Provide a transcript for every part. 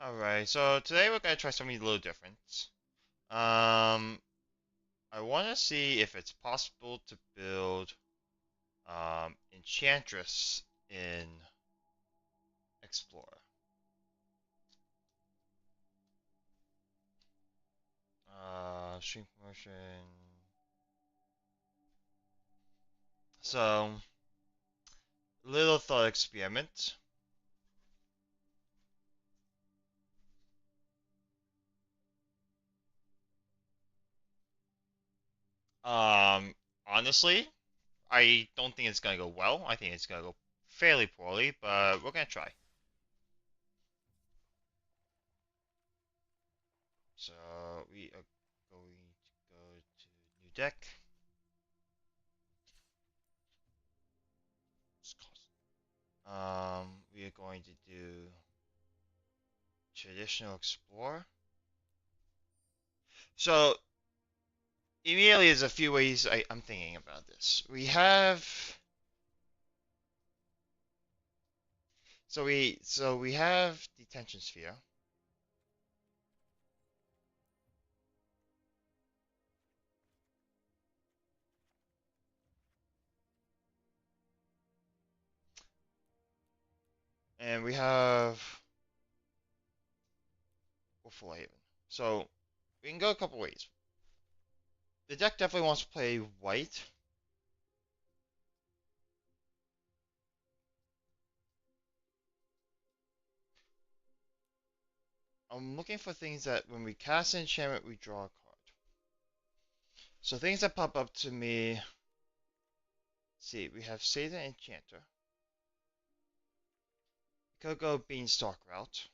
Alright, so today we're gonna try something a little different. Um, I want to see if it's possible to build Enchantress in Explorer. Stream promotion. So, little thought experiment. Um, Honestly, I don't think it's gonna go well. I think it's gonna go fairly poorly, but we're gonna try. So we are going to go to new deck. We are going to do traditional explorer. So immediately, there's a few ways I'm thinking about this. We have detention sphere, and we have Wolful Haven. So we can go a couple ways. The deck definitely wants to play white. I'm looking for things that when we cast an enchantment, we draw a card. So things that pop up to me. Let's see, we have Satan Enchanter. Could go Beanstalk route.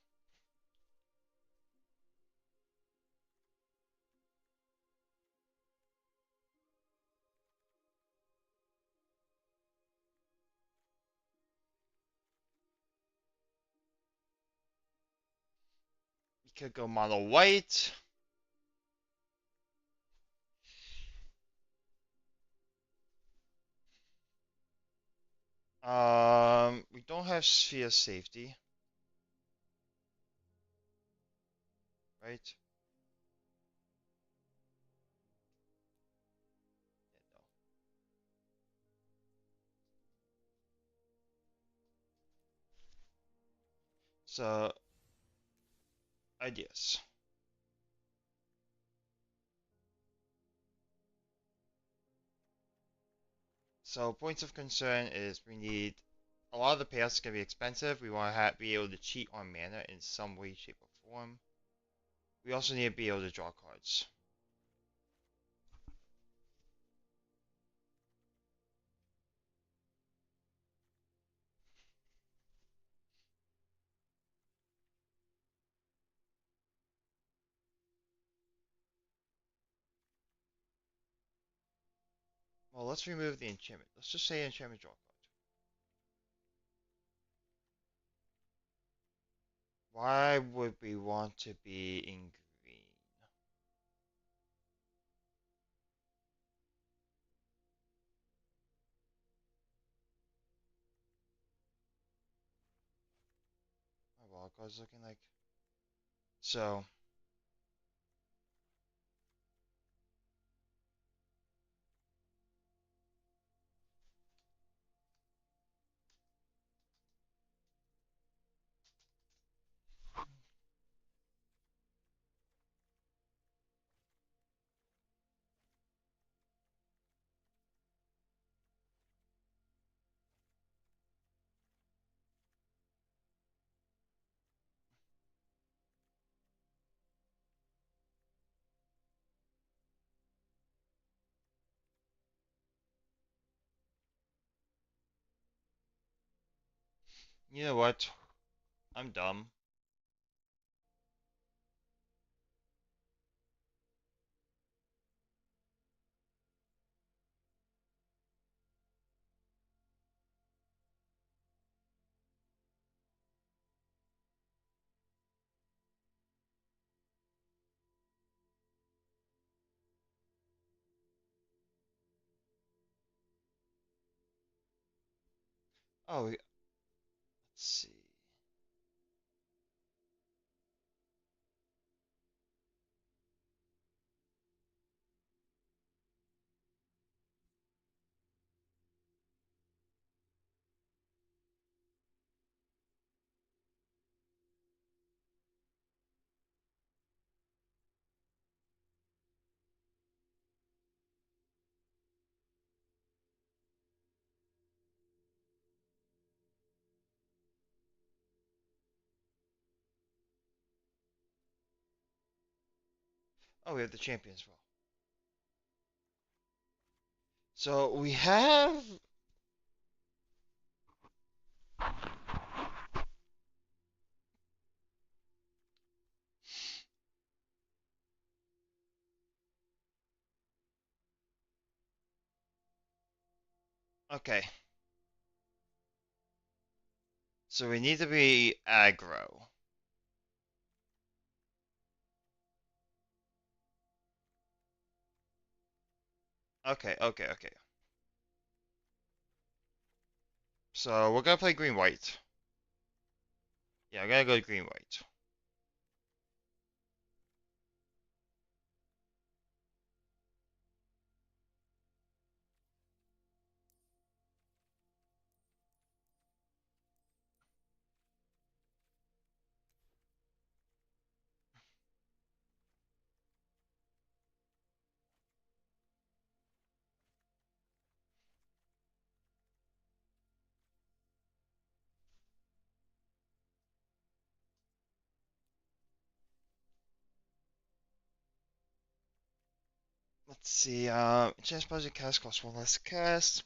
We could go mono white. We don't have sphere safety, right? Yeah, no. So ideas. So points of concern is we need a lot of the payouts can be expensive. We want to be able to cheat on mana in some way, shape, or form. We also need to be able to draw cards. Well, let's remove the enchantment. Let's just say enchantment draw card. Why would we want to be in green? My wild card's looking like so. You know what? I'm dumb. Oh, let's see. Oh, we have the champion as well. So we have. Okay. So we need to be aggro. Okay. So we're gonna play green white. Yeah, I'm gonna go green white. Let's see. Chance budget cast costs one less cast.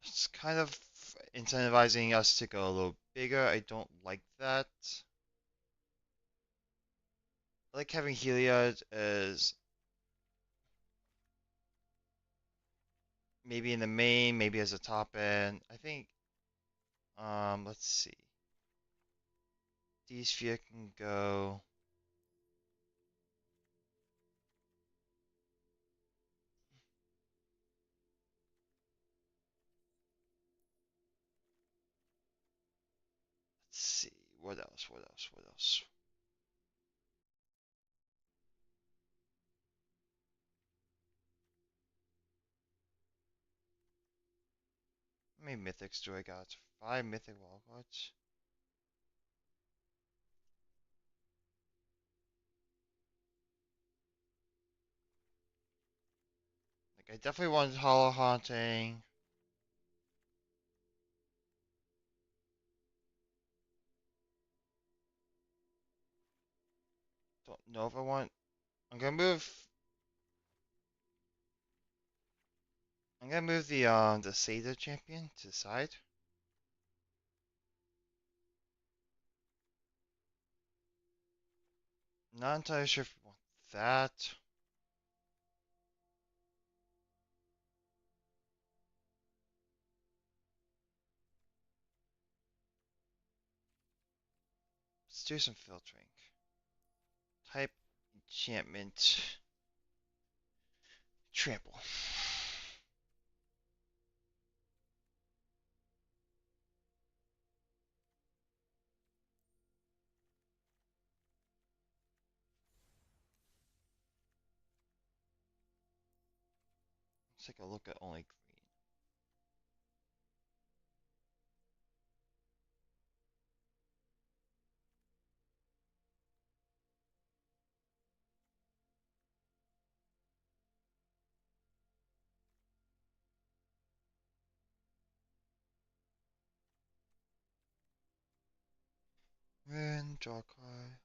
It's kind of incentivizing us to go a little bigger. I don't like that. I like having Heliod as maybe in the main, maybe as a top end. I think. Let's see. D-Sphere can go. Let's see. What else? What else? What else? How many mythics do I got? 5 mythic wildcards. Like I definitely wanted Hollow Haunting. Don't know if I want. I'm gonna move. I'm gonna move the Seder champion to the side. Not entirely sure if I want that. Let's do some filtering. Type enchantment. Trample. Let's take a look at only green. Draw card.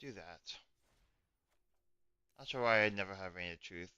Let's do that. Not sure why I never have any truth.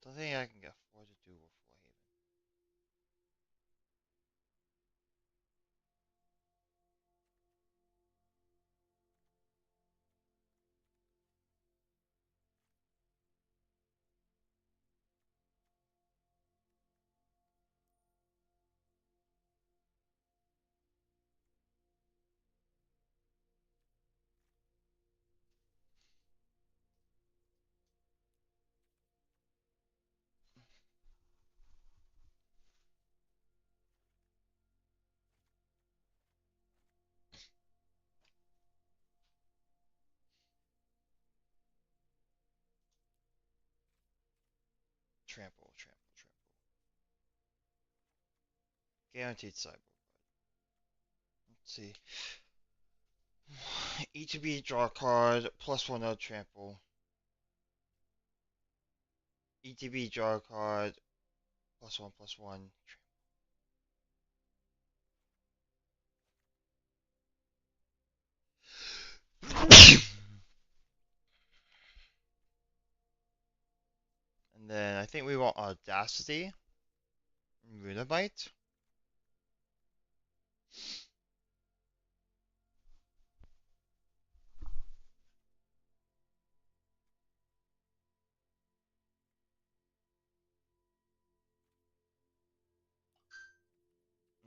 Don't think I can get 4 to do before Haven. Trample, trample, trample. Guaranteed cyborg. Let's see. E to B draw a card, +1 no trample. ETB draw a card, +1/+1. And then I think we want Audacity, Runabite.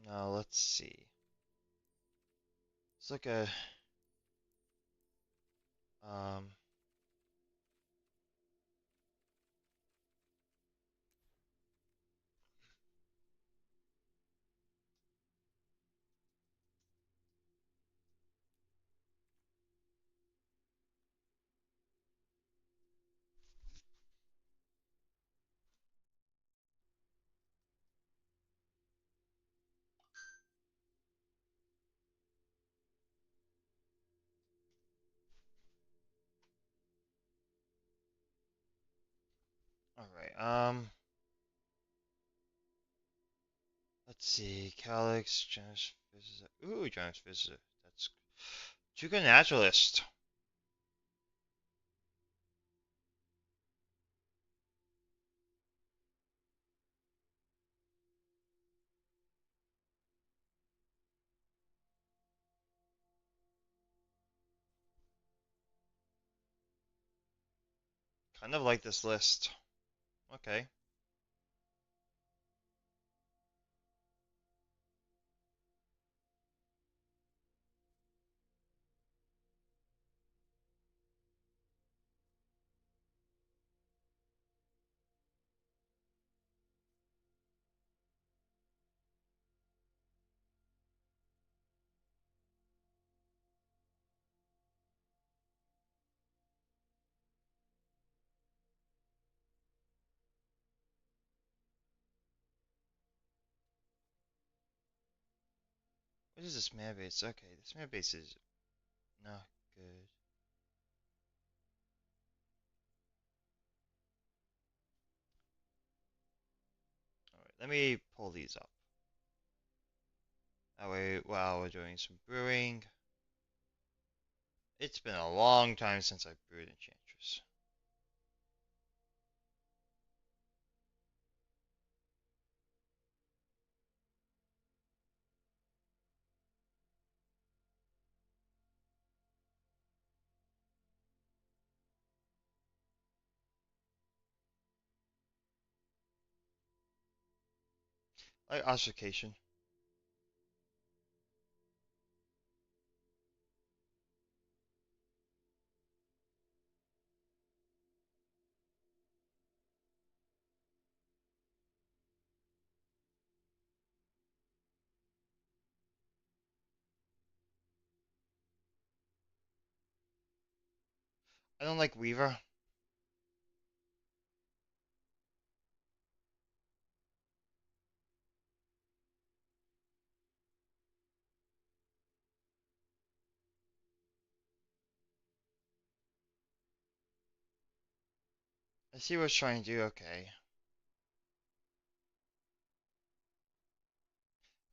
Now let's see. Let's look at um. All right. Let's see. Calyx, Generous Visitor. Ooh, Generous Visitor. That's Chuka Naturalist. Kind of like this list. Okay. What is this man base? Okay, this man base is not good. All right, let me pull these up. That way, while we're doing some brewing. It's been a long time since I brewed Enchantress. Like Ossification. I don't like Weaver. I see what it's trying to do, okay.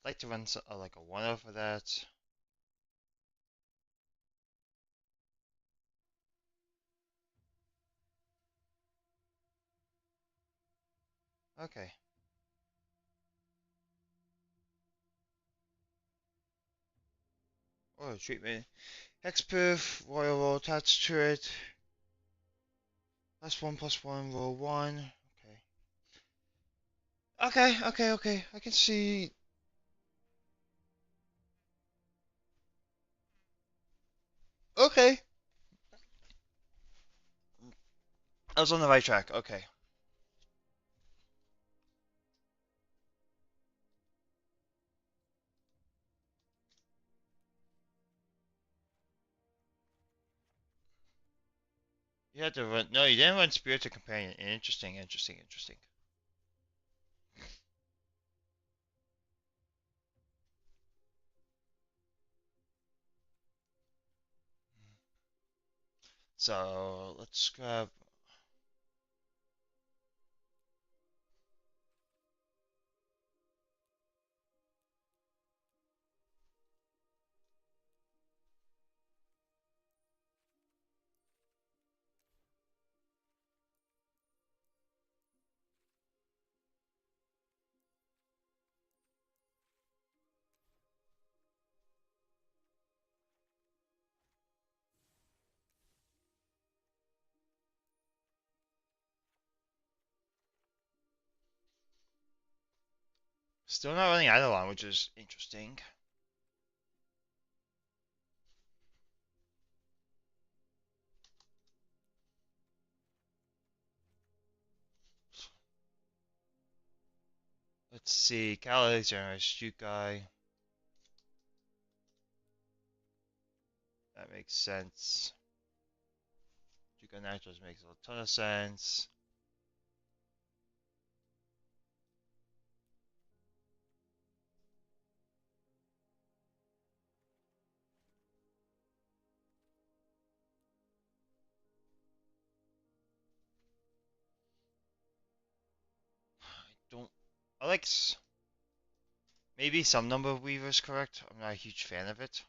I'd like to run like a 1-0 for that. Okay. Oh, treatment. Hexproof, royal roll attached to it. Plus one, roll one. Okay. Okay. I can see. Okay. I was on the right track. Okay. You had to run. No, you didn't run Spirit to Companion. Interesting. So let's grab. Still not running Eidolon, which is interesting. Let's see. Calyx, Generous Shoot Guy. That makes sense. Juka Nitros makes a ton of sense. I don't. I like. Maybe some number of Weavers correct. I'm not a huge fan of it.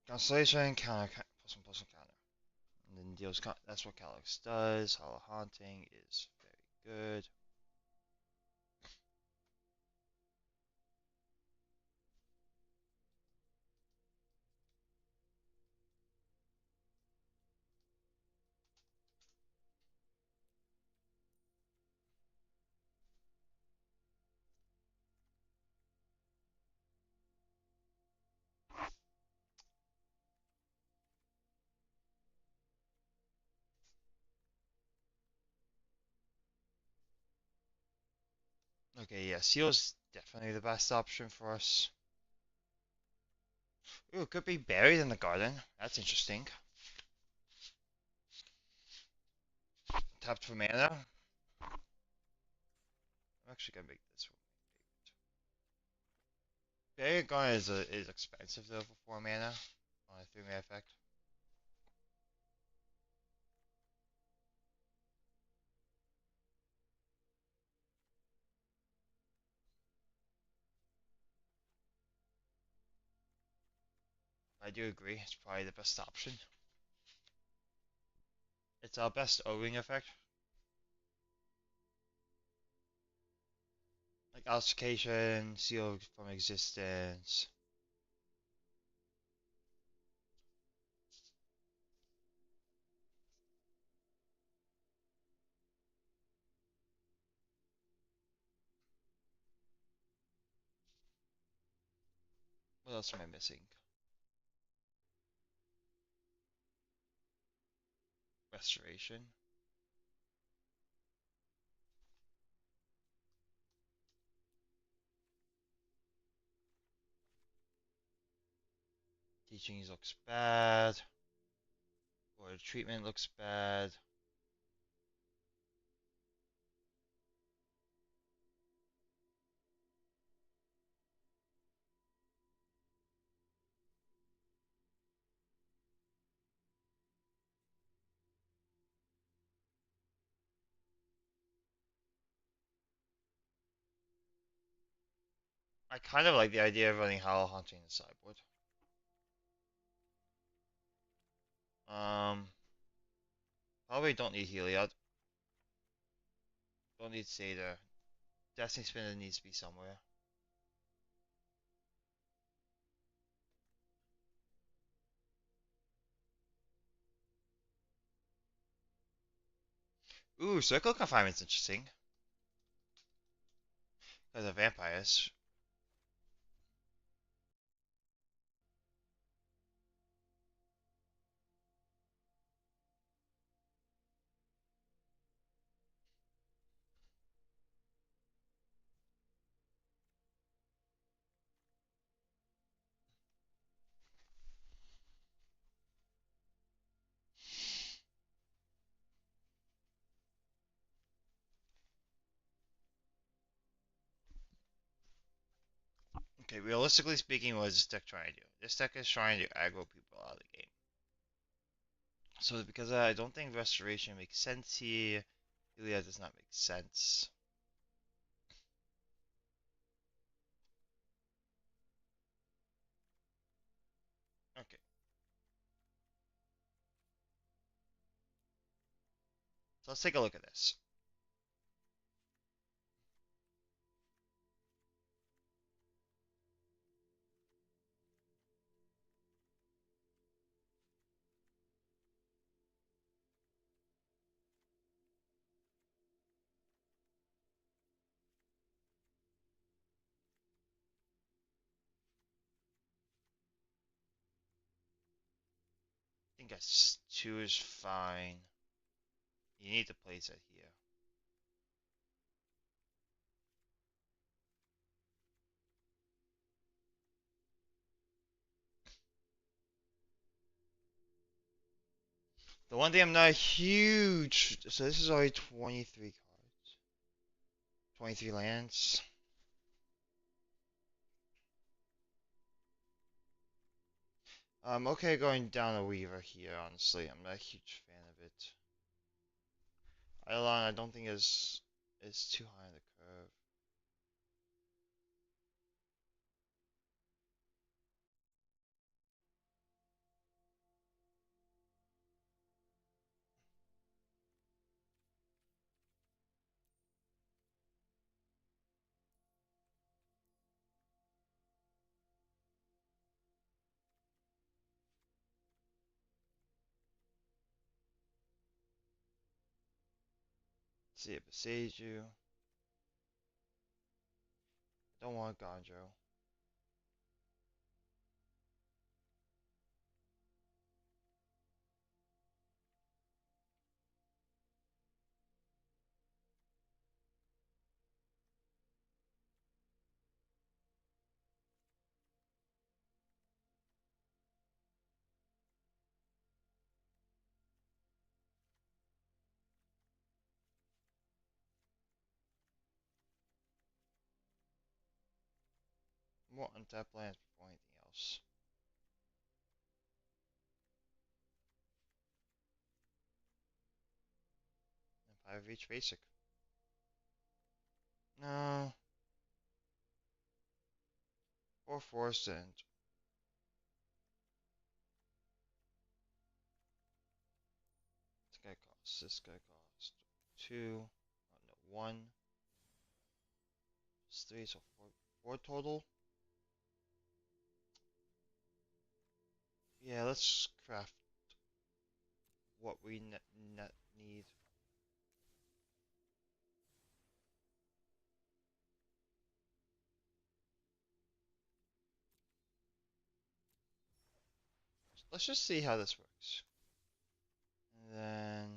Constellation, counter, plus one counter. And then deals. That's what Calyx does. Hollow Haunting is very good. Okay, yeah, Seal's definitely the best option for us. Ooh, it could be buried in the garden. That's interesting. Tapped for mana. I'm actually gonna make this one. Buried garden is expensive though for 4 mana on a 3 mana effect. I do agree. It's probably the best option. It's our best O-ring effect. Like Altercation, Seal from Existence. What else am I missing? Restoration. Teachings looks bad. Or treatment looks bad. I kind of like the idea of running Hollow Hunting in the sideboard. Um, Probably don't need Heliod. Don't need Satyr. Destiny Spinner needs to be somewhere. Ooh, Circle Confinement's interesting. Because of vampires. Okay, realistically speaking, what is this deck trying to do? This deck is trying to aggro people out of the game. So because I don't think Restoration makes sense here, Heliod does not make sense. Okay, so let's take a look at this. I think S2 is fine. You need to place it here. The one thing I'm not huge. So this is already 23 cards. 23 lands. I'm okay going down a Weaver here, honestly. I'm not a huge fan of it. Eidolon, I don't think is too high on the curve. Let's see it beside you. Don't want Gonjo. More untapped lands before anything else. And 5 of each basic. No. Or force and this guy costs 2. Oh, no, 1. It's 3, so 4 total. Yeah, let's craft what we net need. Let's just see how this works. And then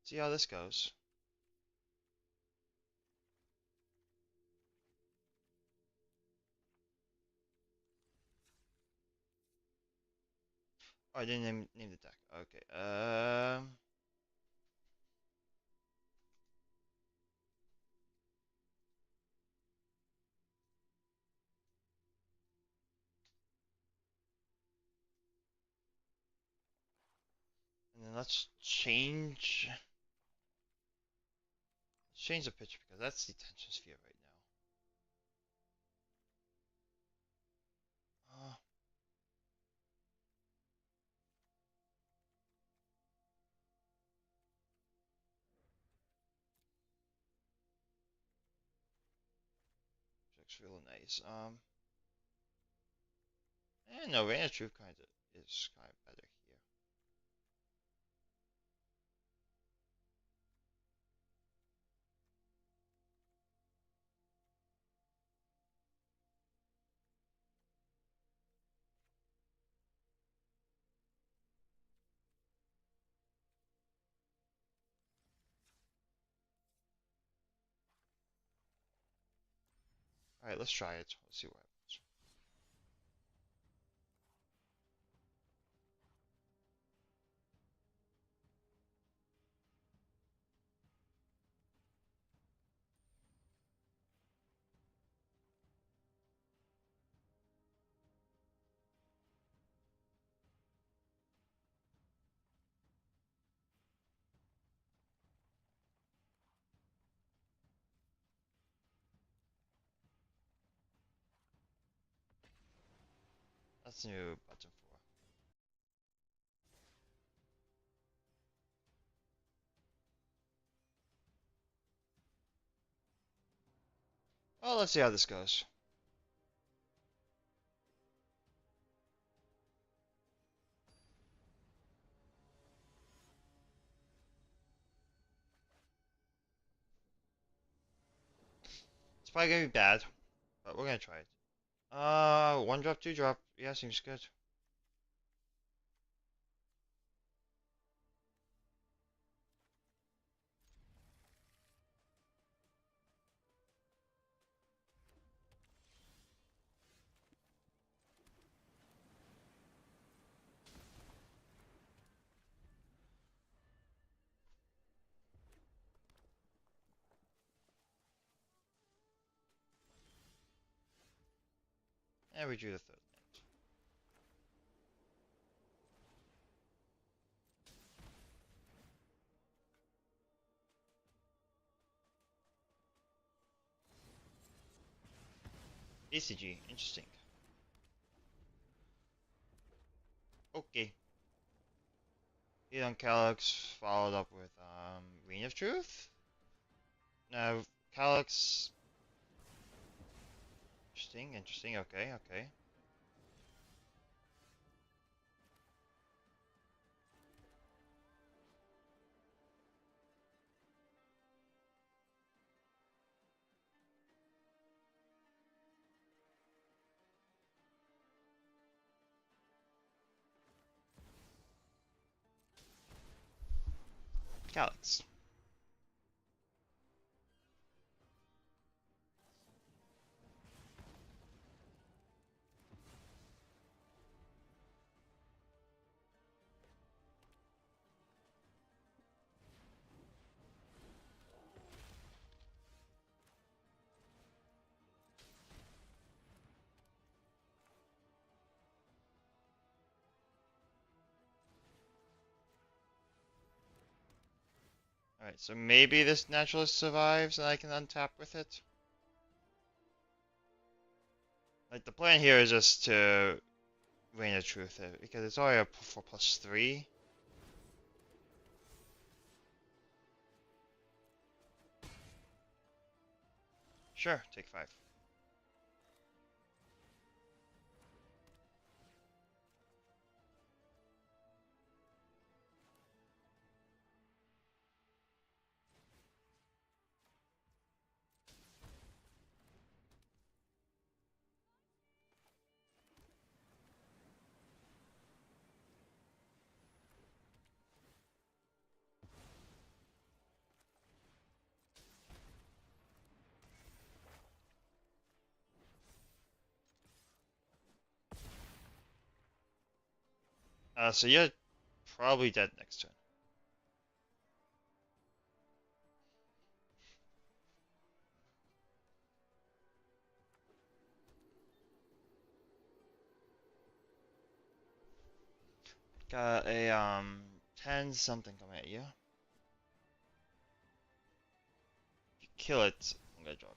see how this goes. Oh, I didn't name the deck. Okay. And then Let's change the picture because that's the tension sphere right now. Looks real nice. No, Rain of Truth is kind of better here. All right, let's try it. Let's see what happens. That's new button 4. Well, let's see how this goes. It's probably gonna be bad, but we're gonna try it. One drop, two drop. Yeah, seems good. And we drew the third land. ACG, interesting. Okay. Hit on Calyx, followed up with Reign of Truth. Now Calyx. Interesting, interesting. Okay, okay. Calyx. Alright, so maybe this naturalist survives and I can untap with it. Like, the plan here is just to Reign of Truth it, because it's already a 4+3. Sure, take 5. So you're probably dead next turn. Got a 10 10 something coming at you. If you kill it, I'm gonna drop.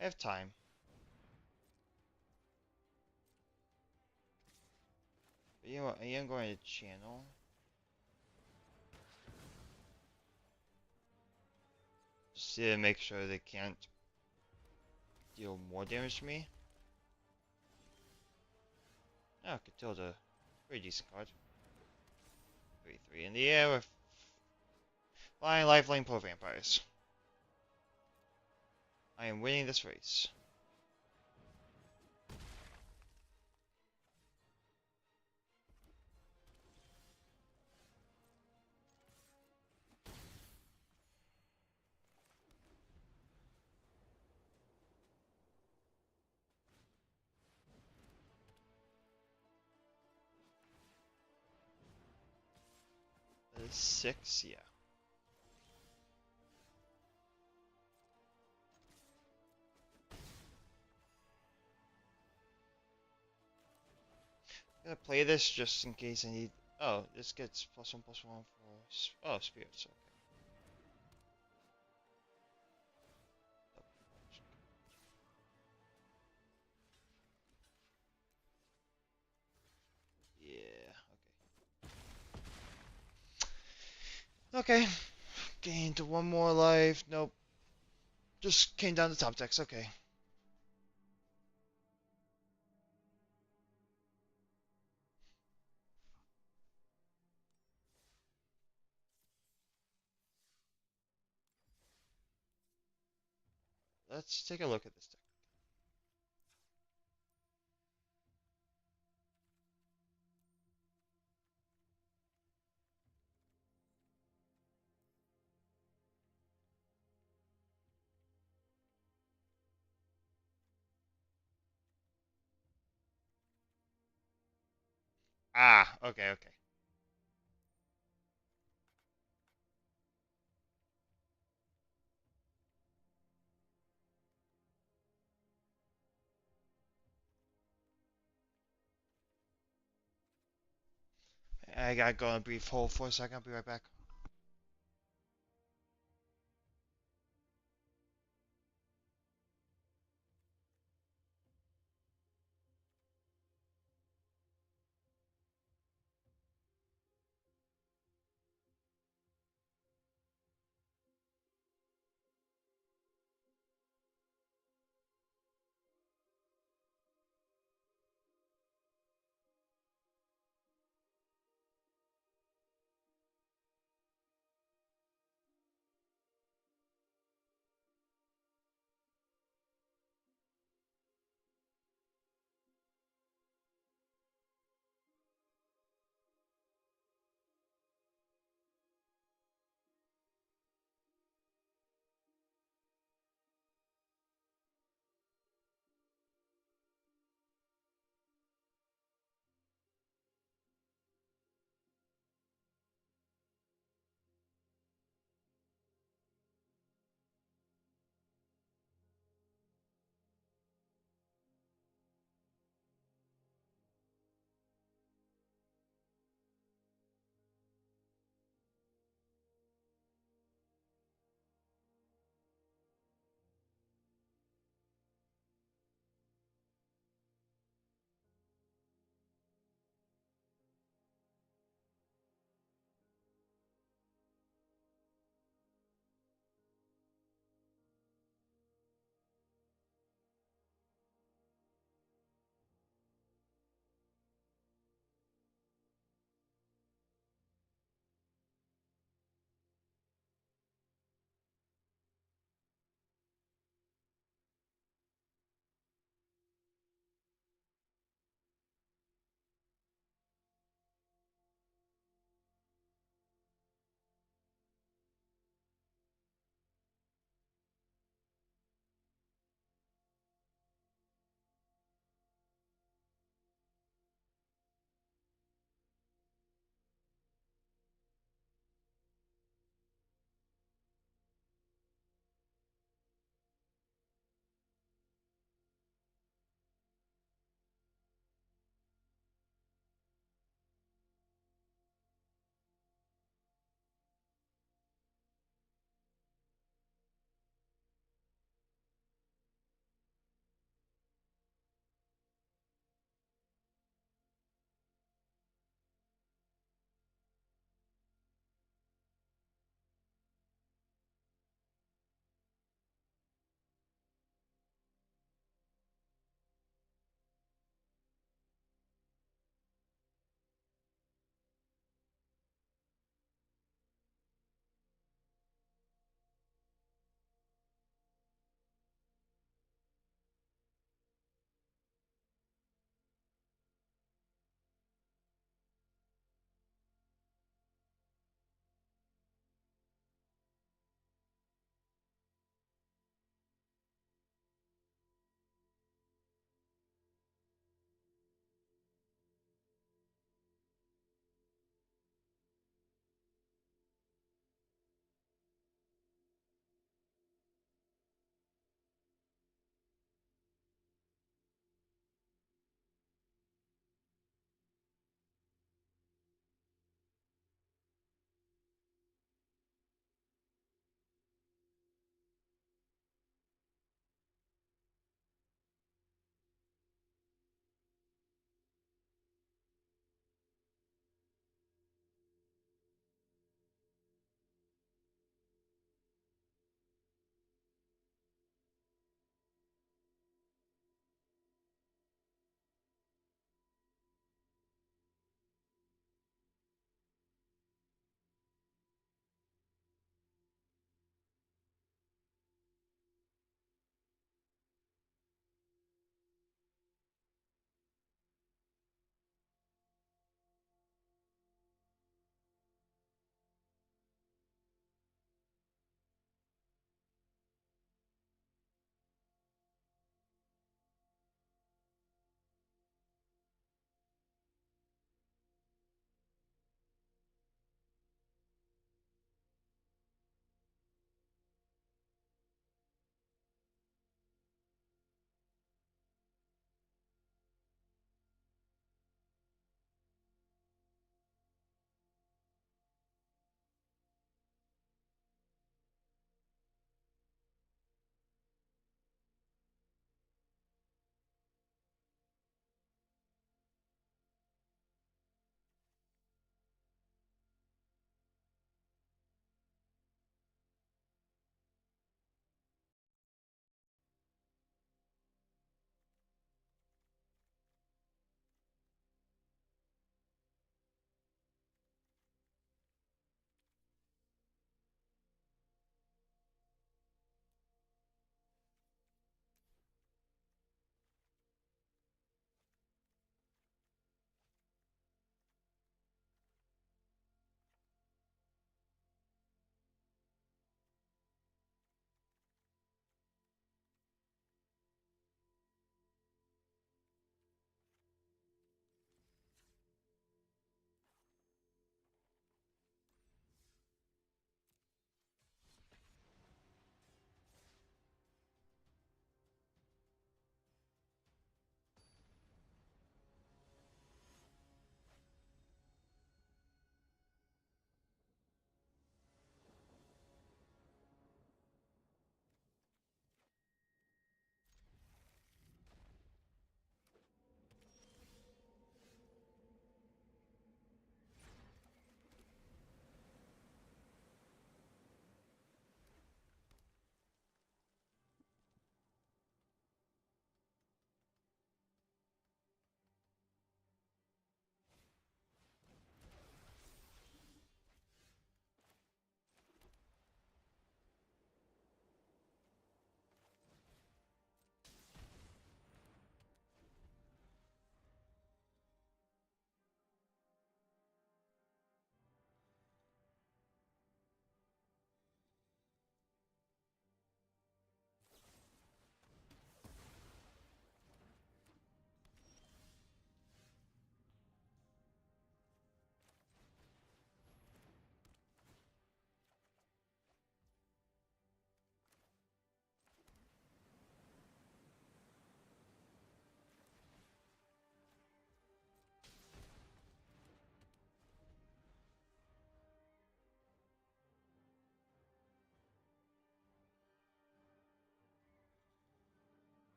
I have time. But you know what? I am going to channel. Just to make sure they can't deal more damage to me. Oh, Catilda. Pretty decent card. 3-3 in the air with flying lifelink pro vampires. I am winning this race. That is 6, yeah. I'm gonna play this just in case I need. Oh, this gets +1/+1 for. Oh, spirits. Okay. Yeah. Okay. Okay. Gained one more life. Nope. Just came down to top decks. Okay. Let's take a look at this deck. Ah. Okay. Okay. I gotta go on a brief hold for a second. I'll be right back.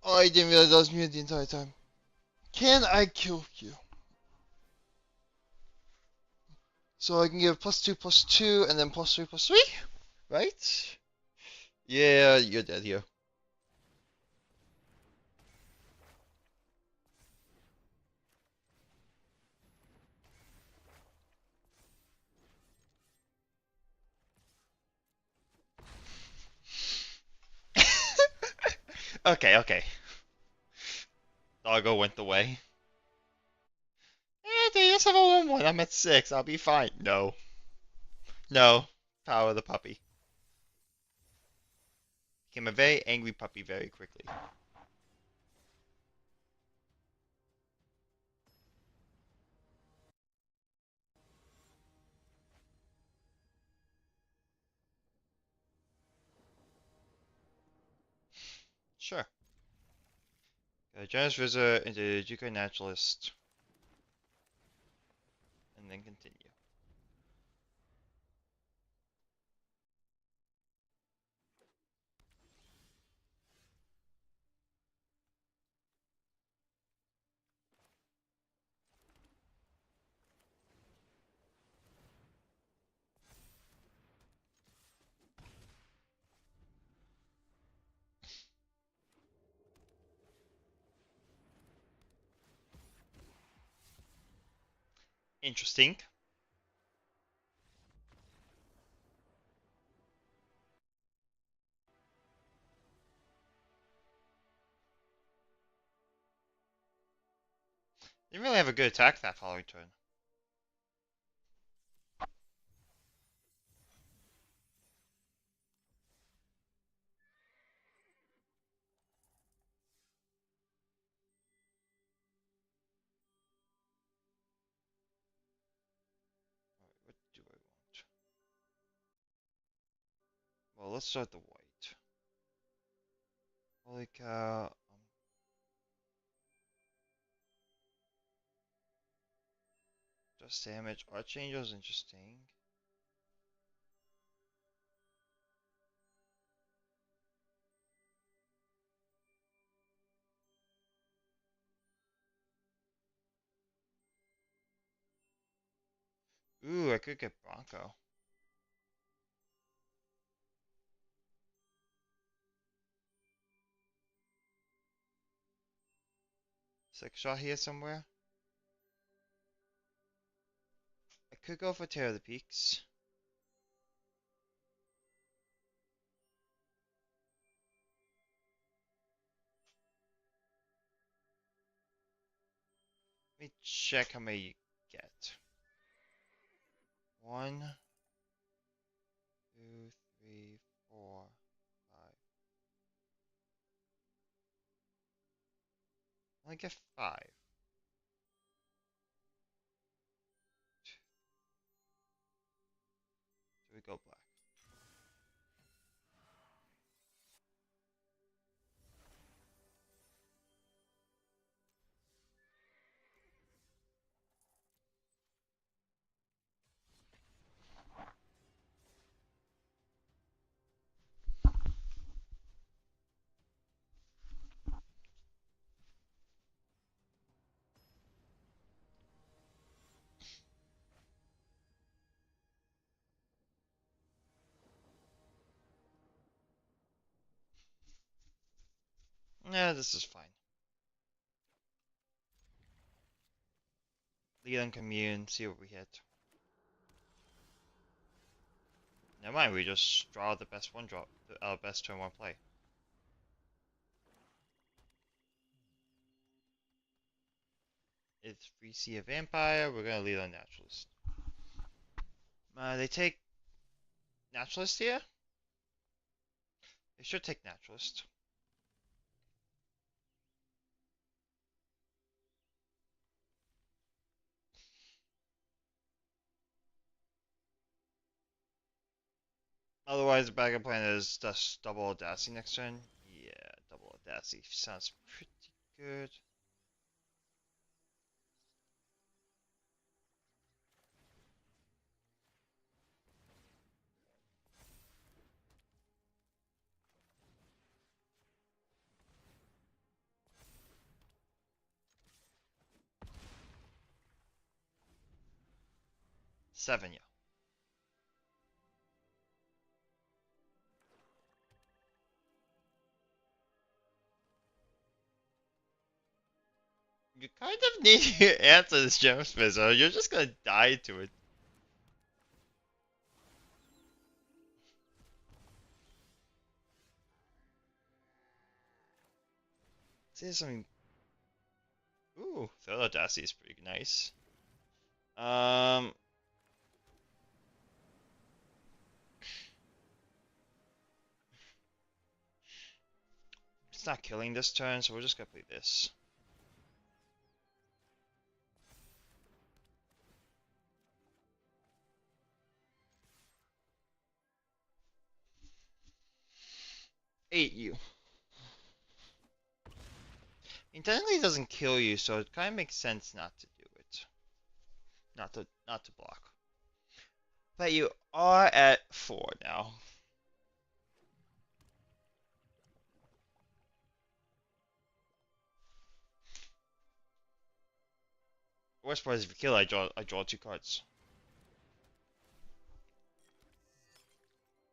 Oh, I didn't realize I was muted the entire time. Can I kill you? So I can give +2/+2 and then +3/+3? Right? Yeah, you're dead here. Okay, okay. Doggo went away. They just have a 1-1. I'm at 6. I'll be fine. No. No. Power of the puppy. Became a very angry puppy very quickly. Sure. Generous Wizard into Juko Naturalist. And then continue. Interesting. Didn't really have a good attack that following turn. What do I want? Well, let's start the white. Holy cow. Just damage. Archangel's interesting. Ooh, I could get Bronco. 6-shot here somewhere. I could go for Tear of the Peaks. Let me check how many you get. 1, 2, 3, 4, 5. I only get 5. So we go black. Yeah, this is fine. Lead on commune, see what we hit. Never mind, we just draw the best one draw, our best turn one play. If we see a vampire, we're gonna lead on naturalist. They take naturalist here? They should take naturalist. Otherwise, the backup plan is just double Audacity next turn. Yeah, double Audacity sounds pretty good. 7, yeah. You kind of need to answer this gem space, or you're just gonna die to it. Say something. Ooh, third audacity is pretty nice. Um, it's not killing this turn, so we're just gonna play this. 8 you. I technically it doesn't kill you, so it kind of makes sense not to do it. Not to block. But you are at 4 now. Worst part is if you kill, I draw 2 cards.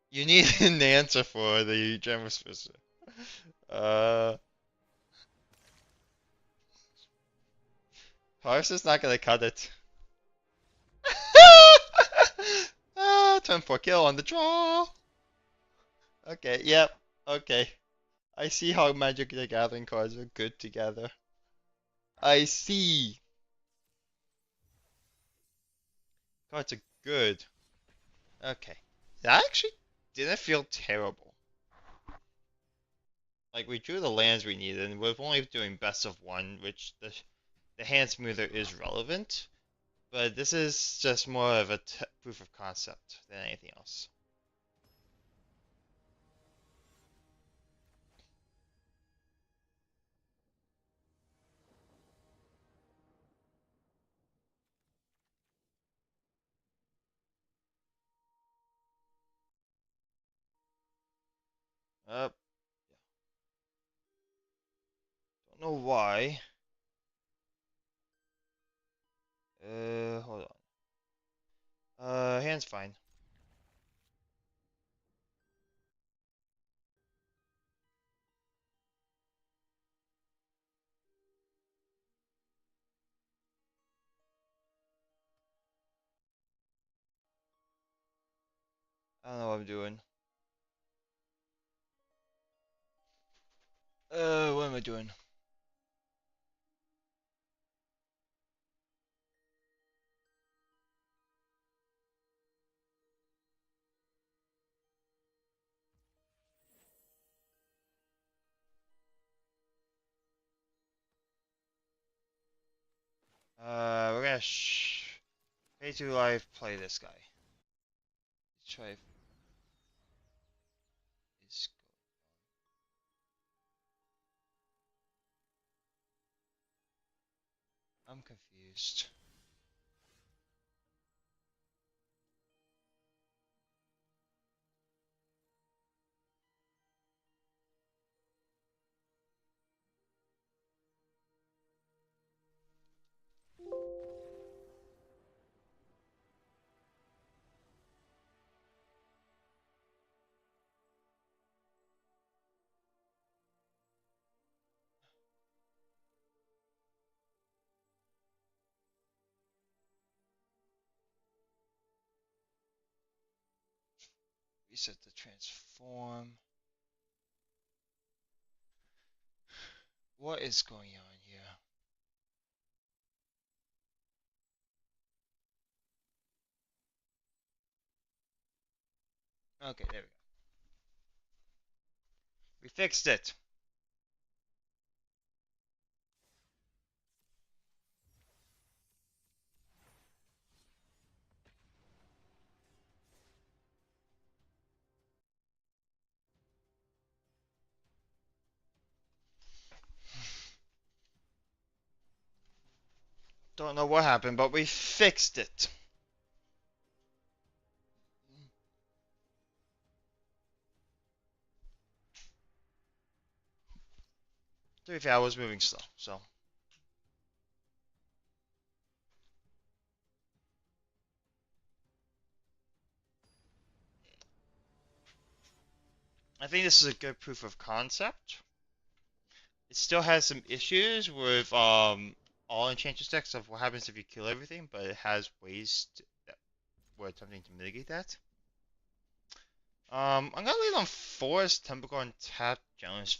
You need an answer for the Gemus Fissure. Uh, Horse is not gonna cut it. Turn 4 kill on the draw. Okay, yep, okay. I see how Magic the Gathering cards are good together. I see. Cards are good. Okay. That actually didn't feel terrible. Like, we drew the lands we needed, and we're only doing best of 1, which the hand smoother is relevant. But this is just more of a proof of concept than anything else. Don't know why. Hold on. Hand's fine. I don't know what I'm doing. What am I doing? We're gonna pay to life, play this guy. Let's try this. I'm confused. Reset the transform. What is going on here? Okay, there we go. We fixed it. Don't know what happened, but we fixed it. 3 hours moving slow, so. I think this is a good proof of concept. It still has some issues with all Enchantress decks of what happens if you kill everything, but it has ways that we're attempting to mitigate that. I'm gonna lean on Forest, Temple and tap Generous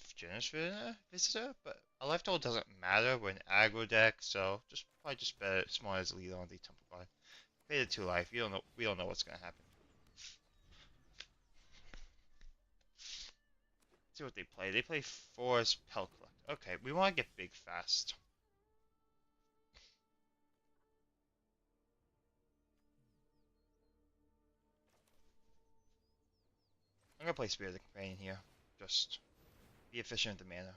Visitor, but a Life Total doesn't matter. We're an aggro deck, so just probably just better small as lead on the Temple Guard. Pay the 2 life. You don't know. We don't know what's gonna happen. Let's see what they play. They play Forest Pelt Collect. Okay, we want to get big fast. I'm gonna play Spirit of the Companion here. Just be efficient with the mana.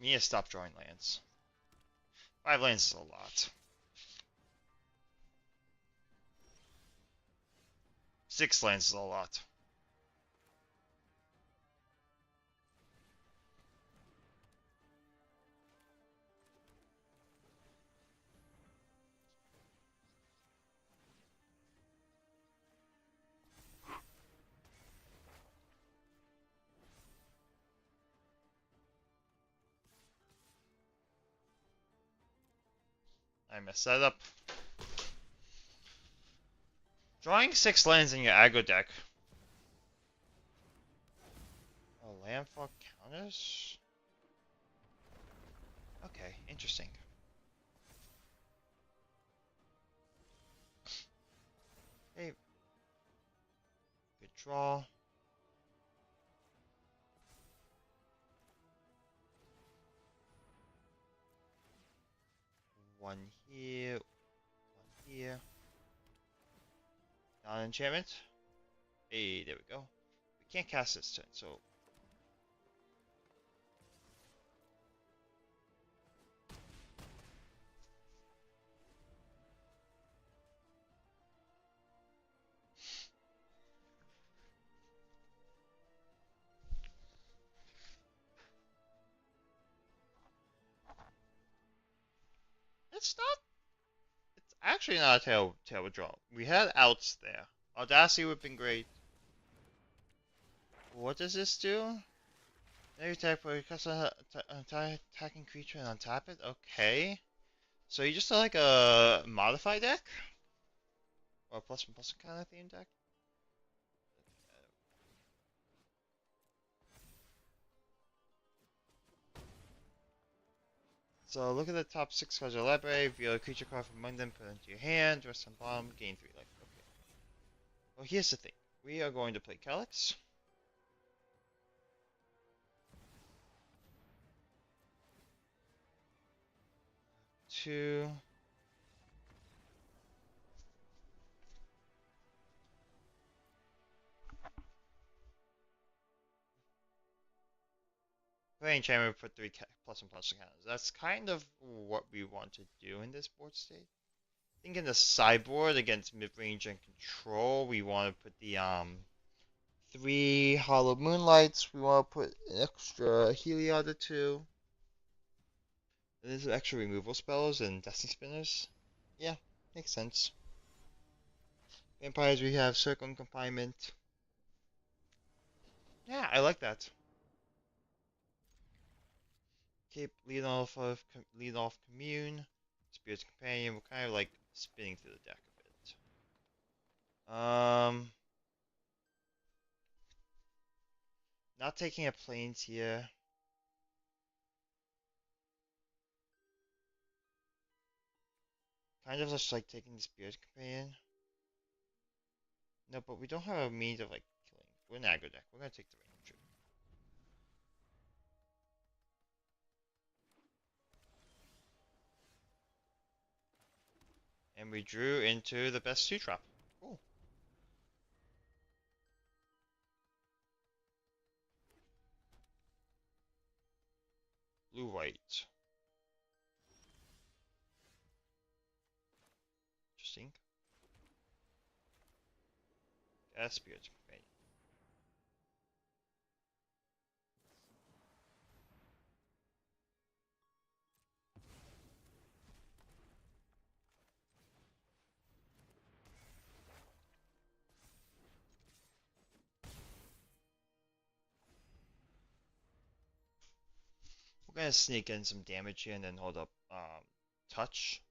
We need to stop drawing lands. 5 lands is a lot. 6 lands is a lot. I messed that up. Drawing 6 lands in your aggro deck. Oh, landfall counters? Okay, interesting. Hey, good draw. One here, one here. Non enchantment. Hey, there we go. We can't cast this turn, so it's not. It's actually not a terrible draw. We had outs there. Audacity would have been great. What does this do? Negative attack for attacking creature and untap it? Okay. So you just like a modify deck? Or a plus one plus one kind of theme deck? So look at the top 6 cards of your library, view a creature card from among them, put it into your hand, rest on bottom, gain 3 life. Okay. Well, here's the thing. We are going to play Calyx. Two. Play enchantment, put 3 plus one plus one counters. That's kind of what we want to do in this board state. I think in the sideboard against mid-range and control, we want to put the 3 Hollow Moonlights. We want to put an extra Heliod or 2. There's extra removal spells and Destiny Spinners. Yeah, makes sense. Vampires, we have Circle and Confinement. Yeah, I like that. Keep lead off Commune, Spirit's Companion. We're kind of like spinning through the deck a bit. Not taking a planes here. Kind of just like taking the Spirit's Companion. No, but we don't have a means of like killing. We're an aggro deck. We're gonna take the Ranger. And we drew into the best 2 trap. Cool. Blue white. Interesting. Spirit's Companion. We're gonna sneak in some damage here and then hold up touch.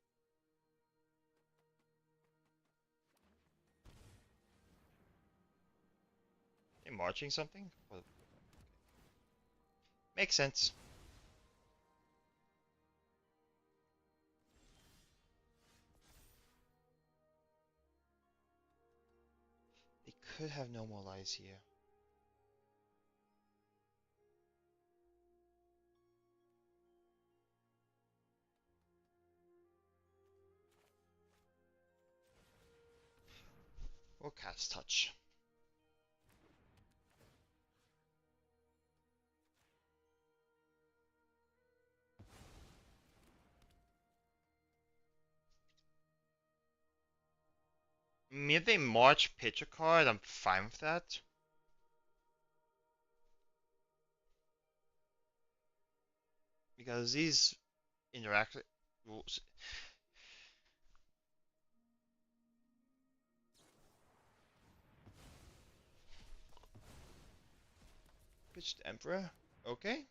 They marching something? Makes sense. They could have no more lies here. We'll cast touch. I mean, if they march pitch a card, I'm fine with that. Because these interact rules. Pitched Emperor? Okay.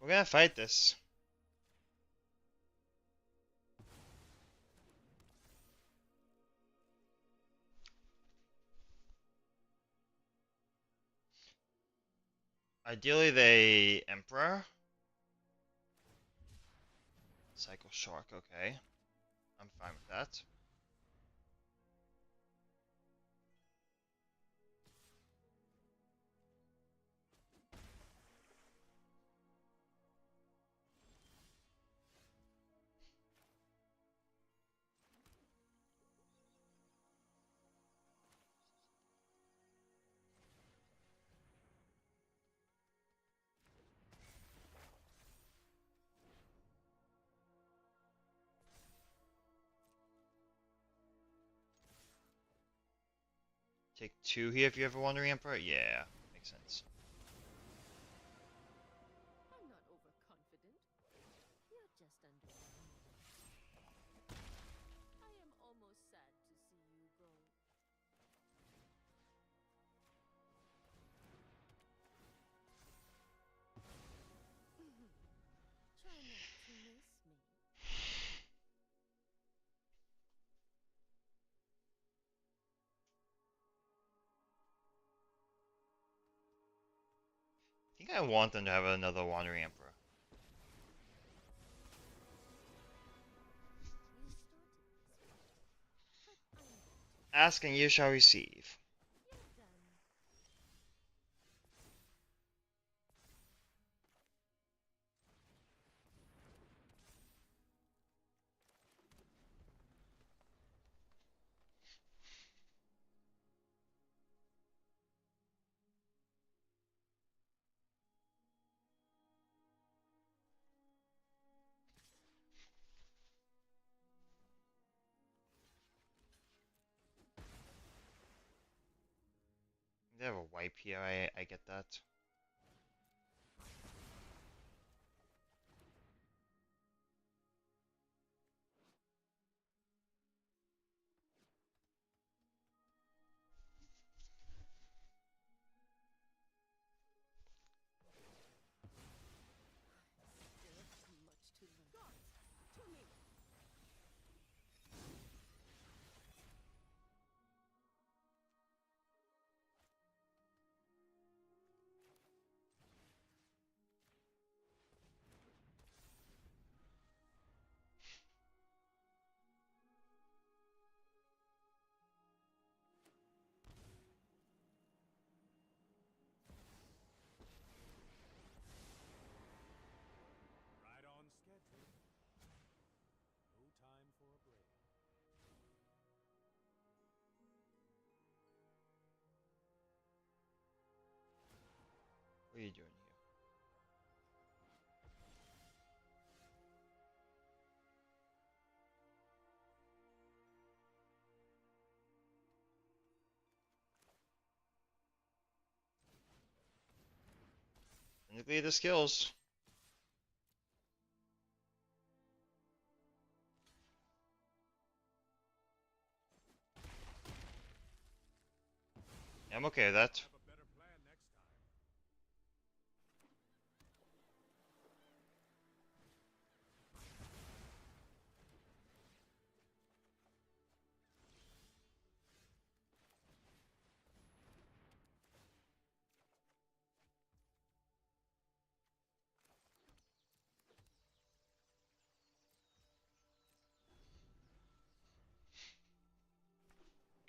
We're gonna fight this. Ideally, they Emperor. Cycle Shark, okay. I'm fine with that. Take 2 here if you have a Wandering Emperor? Yeah, makes sense. I'm not overconfident. You're just understanding. I am almost sad to see you go. Try not to miss me. I think I want them to have another Wandering Emperor. You started this way, but I'm going to. Ask and you shall receive. You're done. They have a wipe here, I get that. Still much to learn. Gods, to me. Right on schedule. No time for a break. What are you doing here? Technically, the skills. Yeah, I'm okay with that. Have a better plan next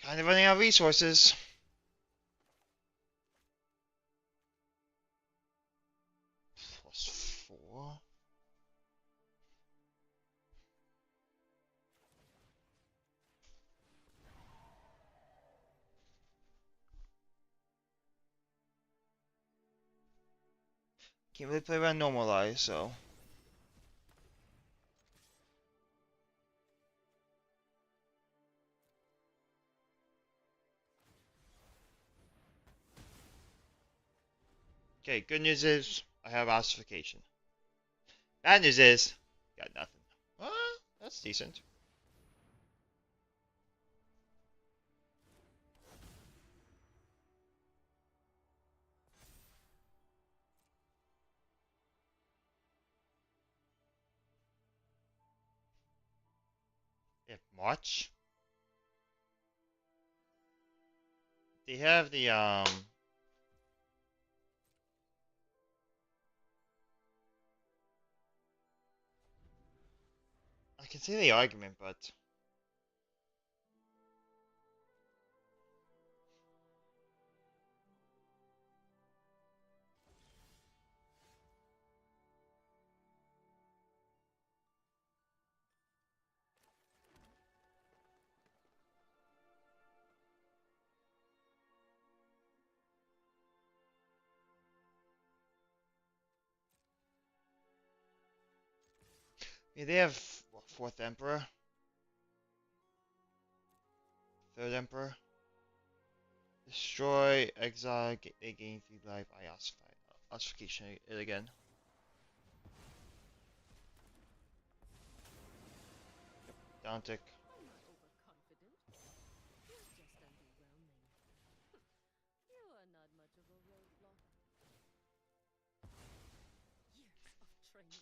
time. Kind of running out of resources. +4. Can't really play around normalize, so. Okay, good news is I have ossification. Bad news is got nothing. That's decent. Yeah, March. They have the I can see the argument, but yeah, they have what, fourth emperor, third emperor. Destroy, exile, they gain 3 life. I ossify. Ossification it again. Down tick. I'm not overconfident. You're just underwhelming. You are not much of a roadblock. Years of training. For this?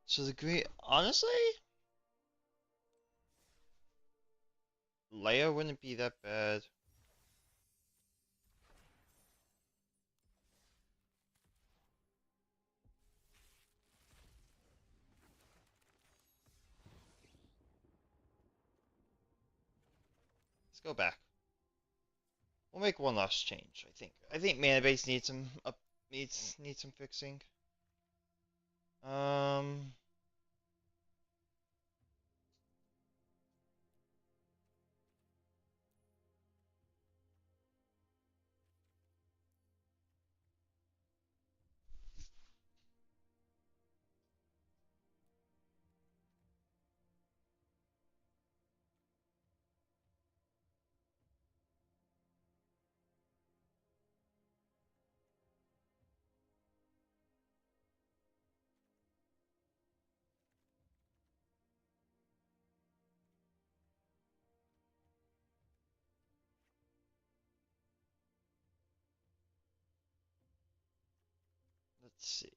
So the great, honestly, Leia wouldn't be that bad. Let's go back. We'll make one last change. I think mana base needs some needs some fixing. Um, let's see.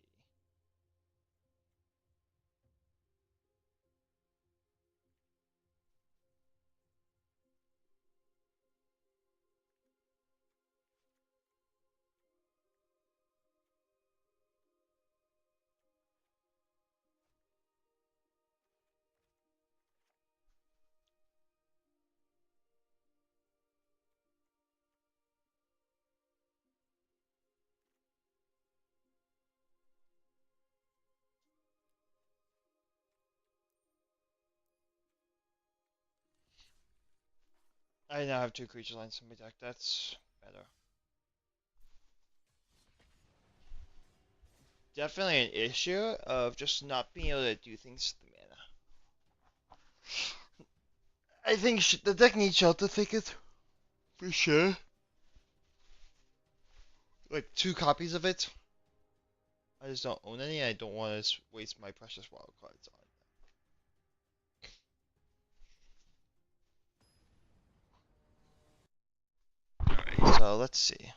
I now have two creature lines in my deck. That's better. Definitely an issue of just not being able to do things with the mana. I think the deck needs Shelter Thicket for sure. Like 2 copies of it. I just don't own any. I don't want to waste my precious wild cards on. Alright, so let's see.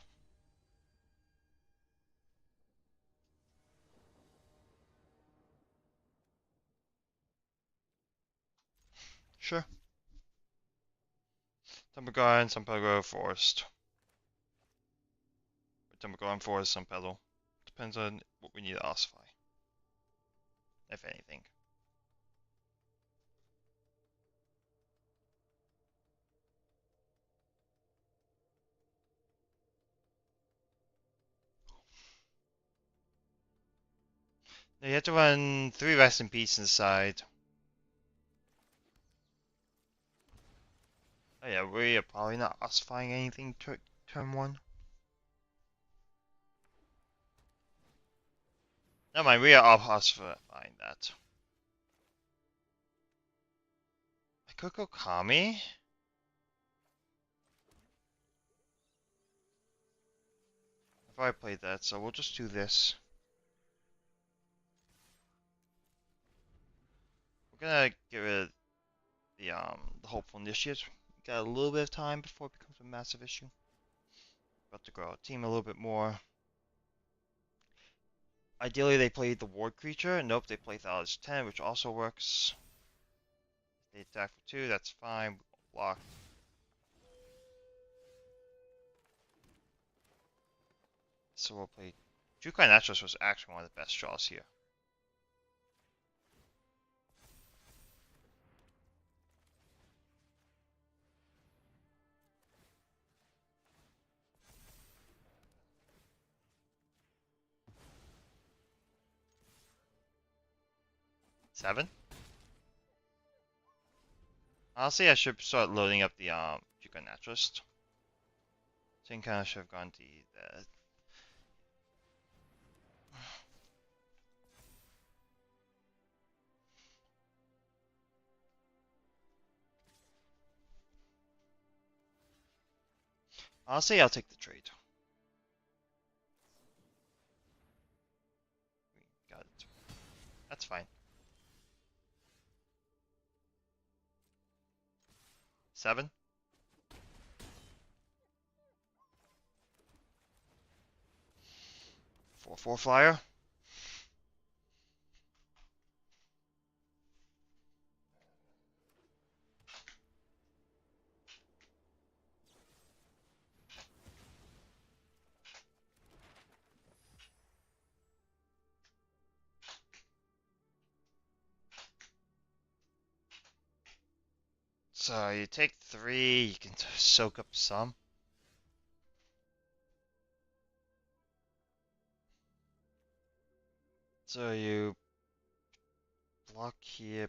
Sure. Temple Garden, some Pedal Forest. Temple Garden Forest, some Pedal. Depends on what we need to ossify. If anything. Now you have to run 3 Rest in Peace inside. Oh yeah, we are probably not ossifying anything turn 1. Never mind, we are ossifying that. I could go Kami. I've already played that, so we'll just do this. We're gonna get rid of the Hopeful Initiates. We got a little bit of time before it becomes a massive issue. About to grow our team a little bit more. Ideally, they play the Ward Creature. Nope, they play Thales 10, which also works. They attack for 2, that's fine. Block. So we'll play. Jukai Naturalist was actually one of the best draws here. Seven? Honestly, I should start loading up the Jukai Naturalist. So you kind of should have gone to the. Honestly, I'll take the trade. We got it. That's fine. 7? 4/4 flyer. So you take 3, you can soak up some. So you block here,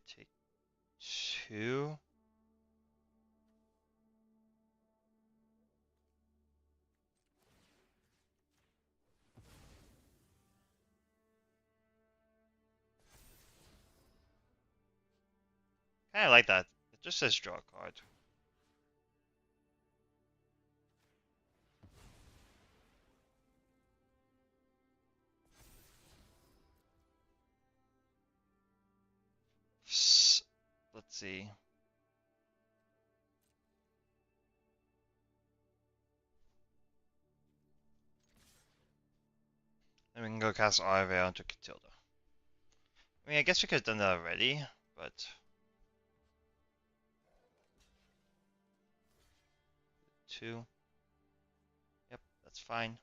take 2. Kinda like that. It just says draw a card. Let's see. And we can go cast Arveil into Catilda. I mean, I guess we could have done that already, but 2. Yep, that's fine.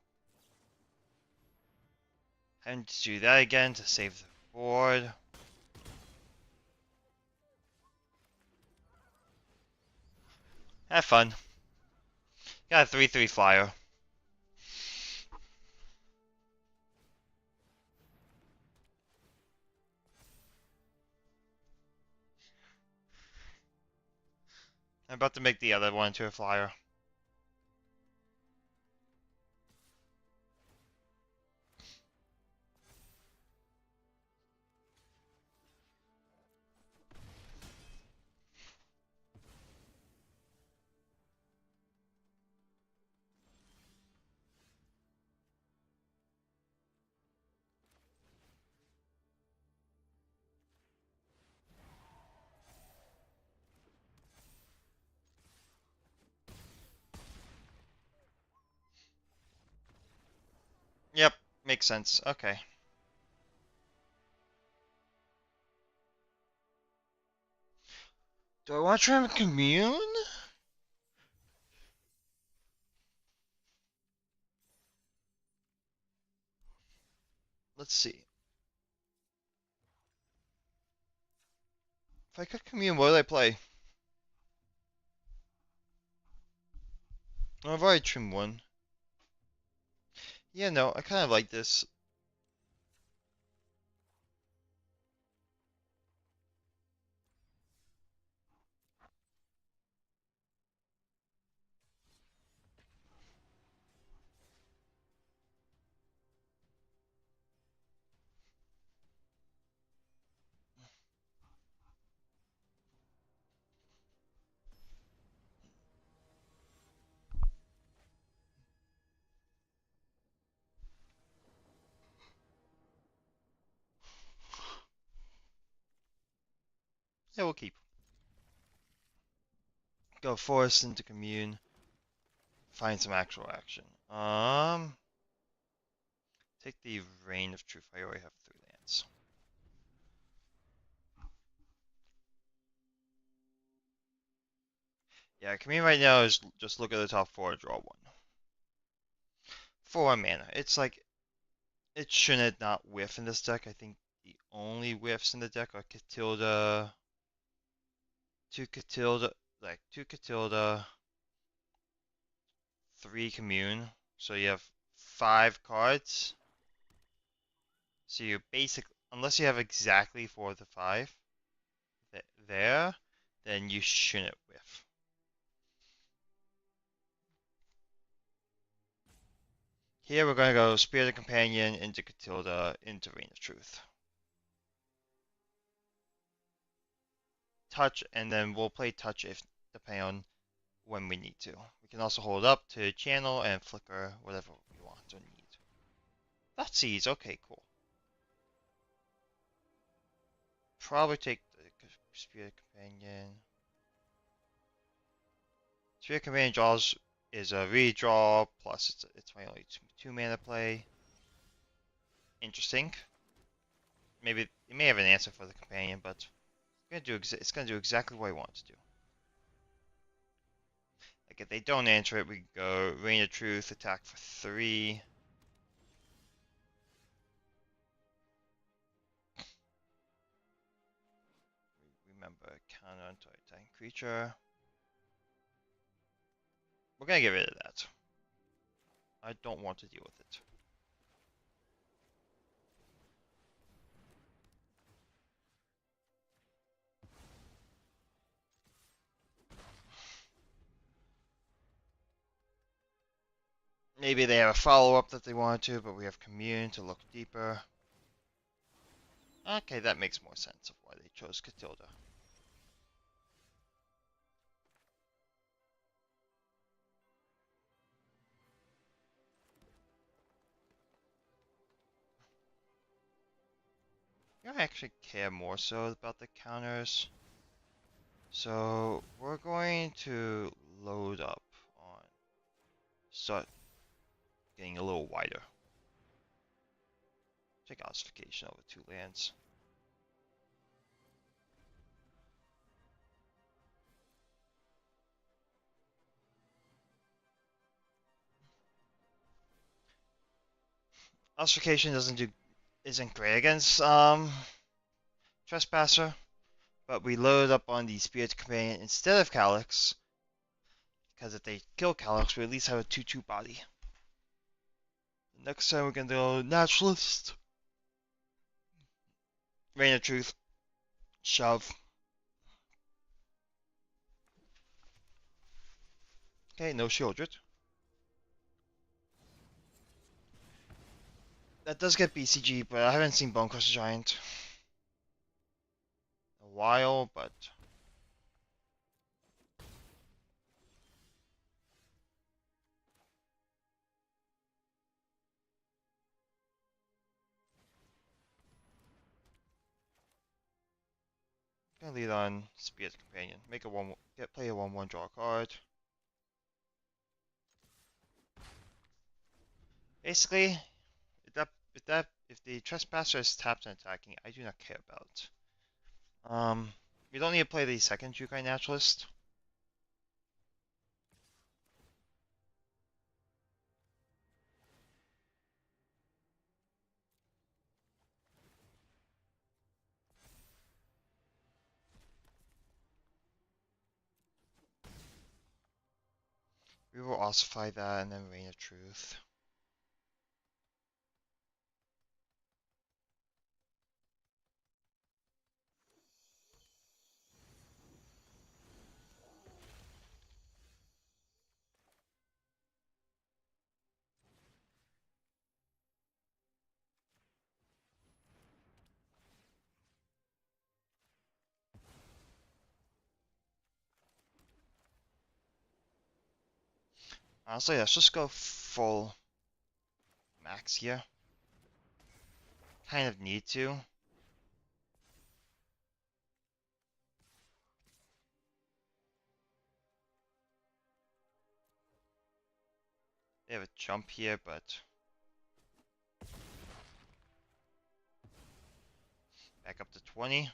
Having to do that again to save the board. Have fun. Got a 3/3 flyer. I'm about to make the other one into a flyer. Yep, makes sense. Okay. Do I want to try and commune? Let's see. If I could commune, what would I play? Oh, I've already trimmed one. Yeah, no, I kind of like this. Yeah, we'll keep. Go forest into commune. Find some actual action. Take the Reign of Truth. I already have 3 lands. Yeah, commune right now is just look at the top 4, draw 1. For 1 mana. It's like, it shouldn't not whiff in this deck. I think the only whiffs in the deck are Catilda, 2 Catilda, 2 Catilda, 3 commune. So you have 5 cards. So you basically, unless you have exactly 4 of the 5 there, then you shouldn't whiff. Here we're going to go Spirit of Companion into Catilda into Reign of Truth. Touch, and then we'll play touch if depending on when we need to. We can also hold up to channel and flicker whatever we want or need. That sees, okay, cool. Probably take the Spirit Companion. Spirit Companion draws is a redraw, plus it's my only 2 mana play. Interesting. Maybe it may have an answer for the companion, but it's gonna do exactly what I want it to do. Like if they don't answer it, we go Reign of Truth, attack for 3. Remember counter until attacking creature. We're gonna get rid of that. I don't want to deal with it. Maybe they have a follow-up that they wanted to, but we have Commune to look deeper. Okay, that makes more sense of why they chose Catilda. I actually care more so about the counters. So we're going to load up on start getting a little wider. Take ossification over 2 lands. Ossification isn't great against Trespasser, but we load up on the Spirit Companion instead of Calyx, because if they kill Calyx, we at least have a 2/2 body. Next time we're gonna go Naturalist, Rain of Truth, Shove. Okay, no Shieldred. That does get BCG, but I haven't seen Bonecrusher Giant in a while, but gonna lead on Spirit Companion. Make a play a 1/1, draw a card. Basically, if the Trespasser is tapped and attacking, I do not care about. We don't need to play the second Jukai Naturalist. We will ossify that and then Rain of Truth. Honestly, let's just go full max here. Kind of need to. They have a jump here, but back up to 20.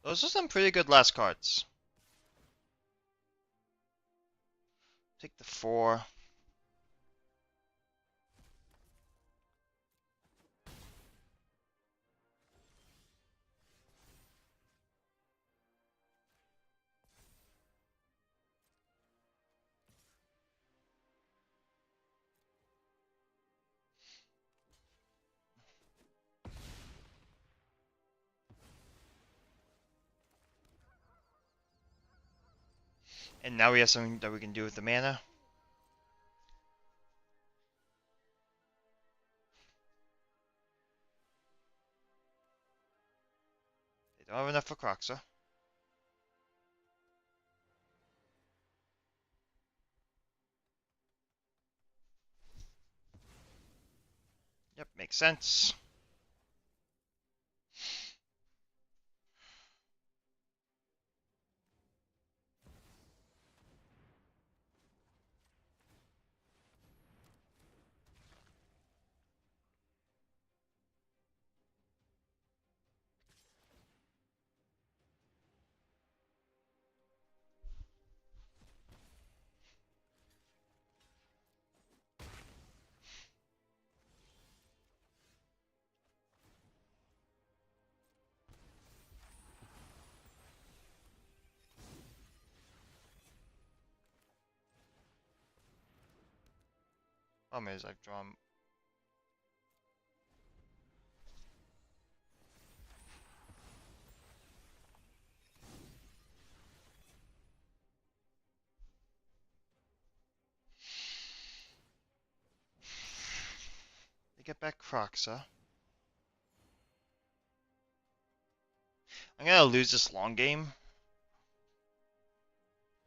Those are some pretty good last cards. Take the 4. And now we have something that we can do with the mana. They don't have enough for Croxa. Yep, makes sense. Problem is, I've drawn. They get back Croxa. I'm gonna lose this long game.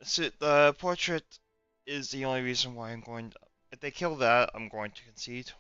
So the portrait is the only reason why I'm going. If they kill that, I'm going to concede.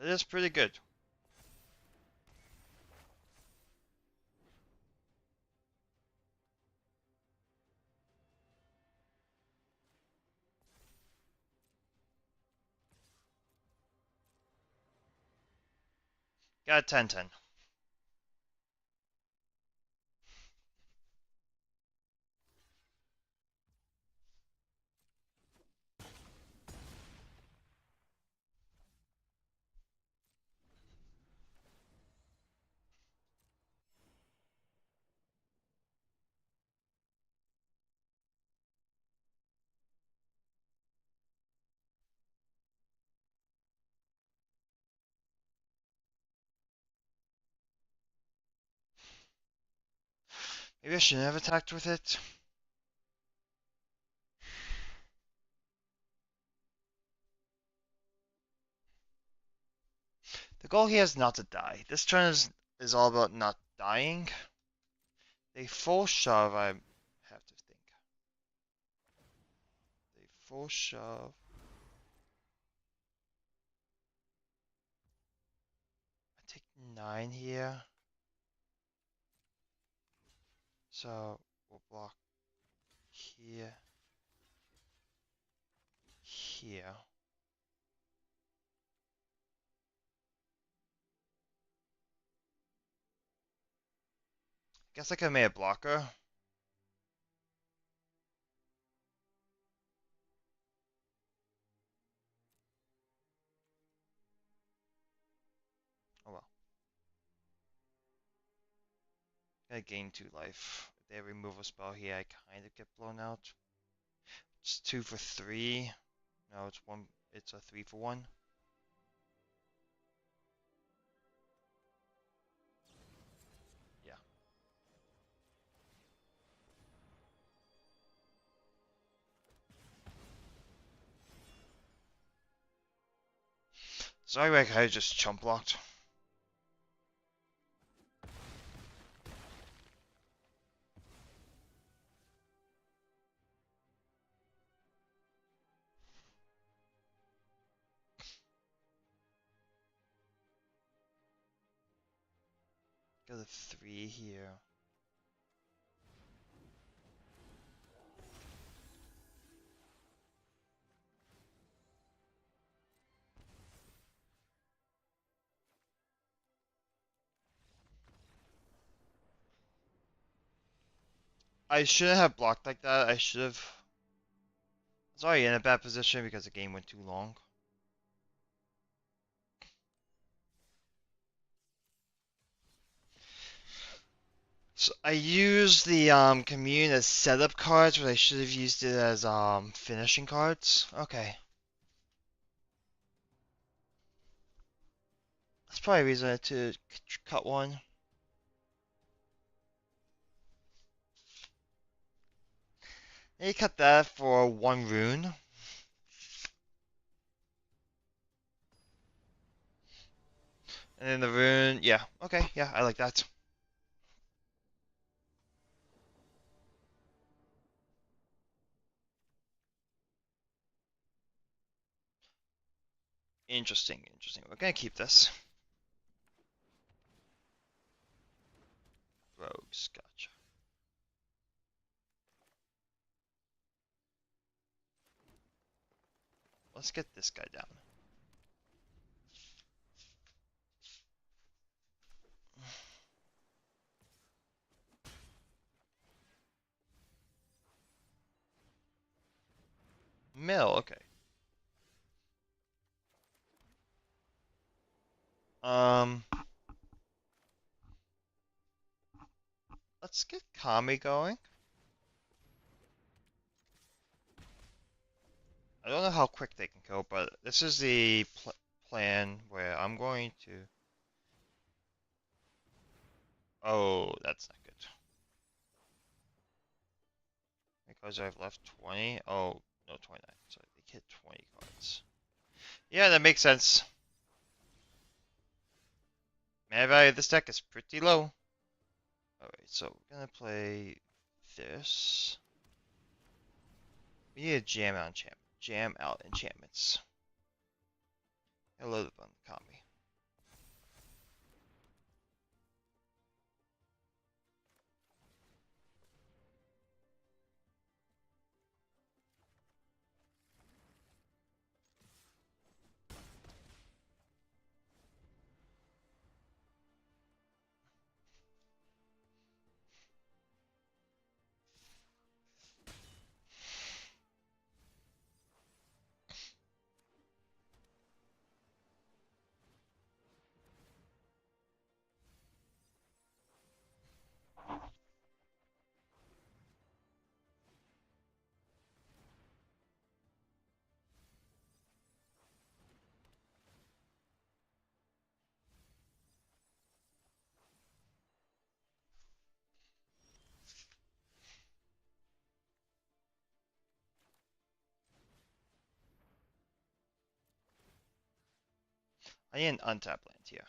It is pretty good. Got a 10-10. Maybe I shouldn't have attacked with it. The goal here is not to die. This turn is all about not dying. They full shove, I have to think. They full shove. I take 9 here. So we'll block here. Here. Guess I could have made a blocker. Oh well. I gain 2 life. If they remove a spell here, I kind of get blown out. It's 2 for 3. No, it's 1. It's a 3 for 1. Yeah. Sorry, I just chump blocked. Go to 3 here. I shouldn't have blocked like that. I should have. I was already in a bad position because the game went too long. So I used the commune as setup cards, but I should have used it as finishing cards. Okay, that's probably a reason to cut one. Maybe cut that for 1 rune. And then the rune, yeah, okay, yeah, I like that. Interesting, interesting. We're gonna keep this. Rogues, gotcha. Let's get this guy down. Mill, okay. Um, let's get Kami going. I don't know how quick they can go, but this is the plan where I'm going to. Oh, that's not good. Because I've left 20. Oh, no, 29. So they hit 20 cards. Yeah, that makes sense. Mana value of this deck is pretty low. Alright, so we're gonna play this. We need a jam out enchantments. Hello, the Kami. I need an untap land here.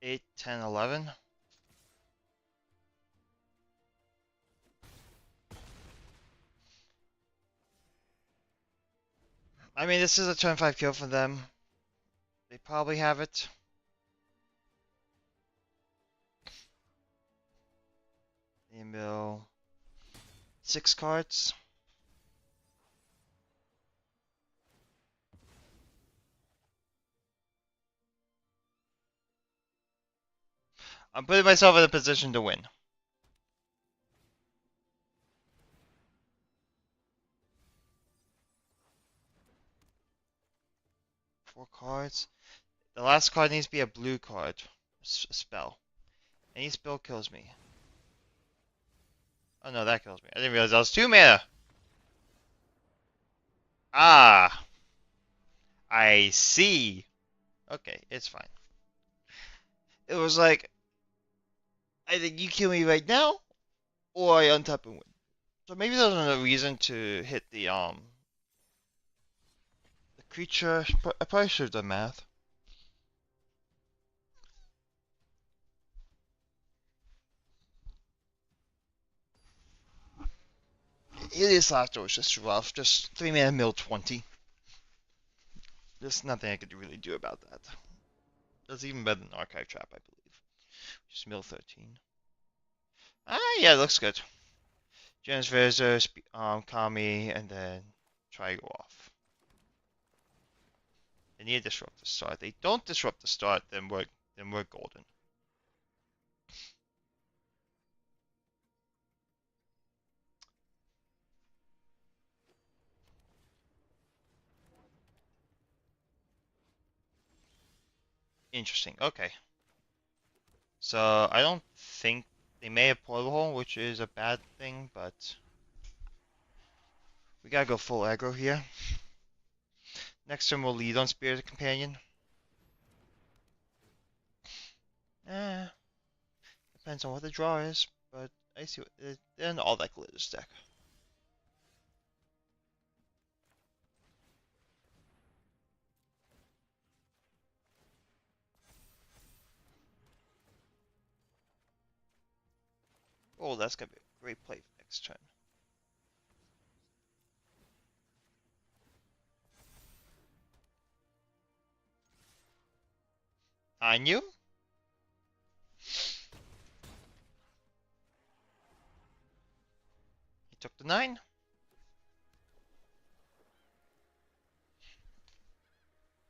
Eight, 10, 11. I mean, this is a turn 5 kill for them. They probably have it. They mill 6 cards. I'm putting myself in a position to win. Four cards. The last card needs to be a blue card. A spell. Any spell kills me. Oh no, that kills me. I didn't realize that was 2 mana. Ah, I see. Okay, it's fine. It was like, I think you kill me right now, or I untap and win. So maybe there's no reason to hit the creature. I probably should have done math. Alias Lacto was just rough. Just 3 mana mill 20. There's nothing I could really do about that. That's even better than Archive Trap, I believe. Just mill 13. Ah, yeah, it looks good. Gems Visor, Kami, and then try go off. They need to disrupt the start. If they don't disrupt the start, then we're golden. Interesting. Okay. So I don't think They may have portal hole, which is a bad thing, but we gotta go full aggro here. Next turn we'll lead on Spirit Companion. Eh, depends on what the draw is, but I see what then all that glitters deck. Oh, that's gonna be a great play for next turn. I knew. He took the 9.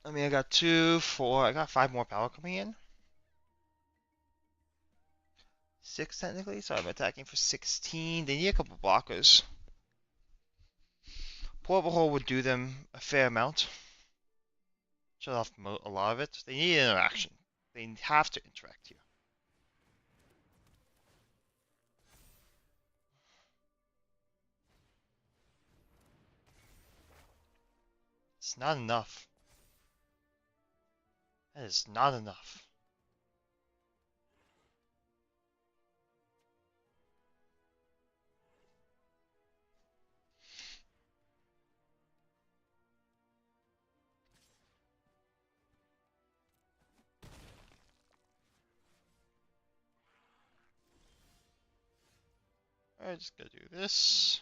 I mean, I got 2, 4, I got 5 more power coming in. 6 technically, so I'm attacking for 16. They need a couple blockers. Portal hole would do them a fair amount. Shut off a lot of it. They need interaction. They have to interact here. It's not enough. That is not enough. Alright, just gotta do this.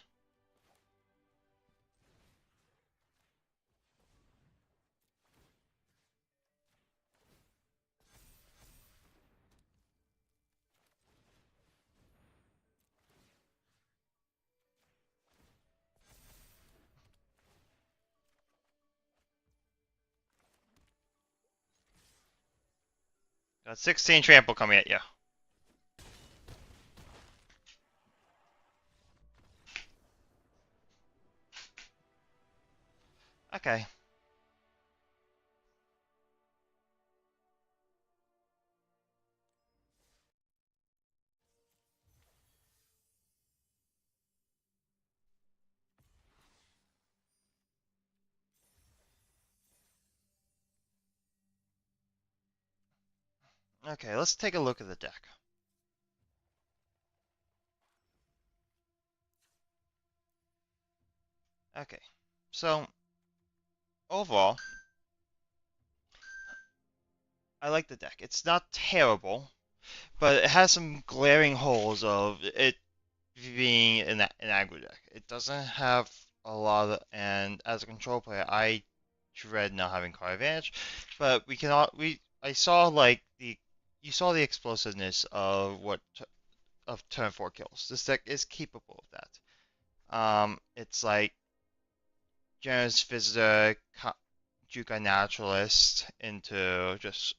Got 16 trample coming at you. Okay. Okay, let's take a look at the deck. Okay, so overall, I like the deck. It's not terrible, but it has some glaring holes of it being an aggro deck. It doesn't have a lot of, and as a control player, I dread not having card advantage. But we cannot. I saw like you saw the explosiveness of of turn 4 kills. This deck is capable of that. It's like Generous Visitor, Juka Naturalist into just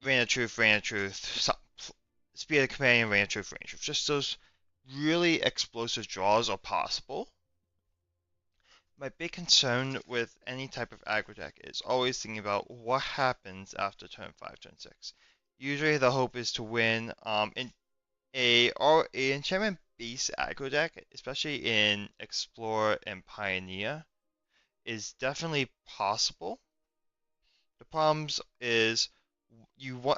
Rain of Truth, Spear of Companion, Rain of Truth, Rain of Truth. Just those really explosive draws are possible. My big concern with any type of aggro deck is always thinking about what happens after turn 5, turn 6. Usually the hope is to win. In a enchantment base aggro deck, especially in Explorer and Pioneer, is definitely possible. The problems is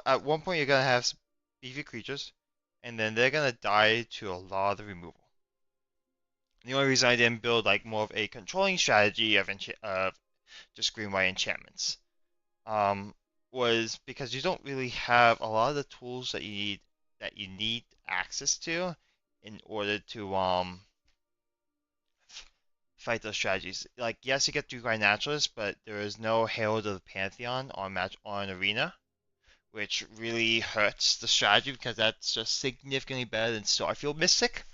at one point you're gonna have beefy creatures, and then they're gonna die to a lot of the removal. The only reason I didn't build like more of a controlling strategy of just green white enchantments was because you don't really have a lot of the tools that you need access to in order to fight those strategies. Like yes, you get Duke Naturalist, but there is no Herald of the Pantheon on Arena, which really hurts the strategy because that's just significantly better than Starfield Mystic.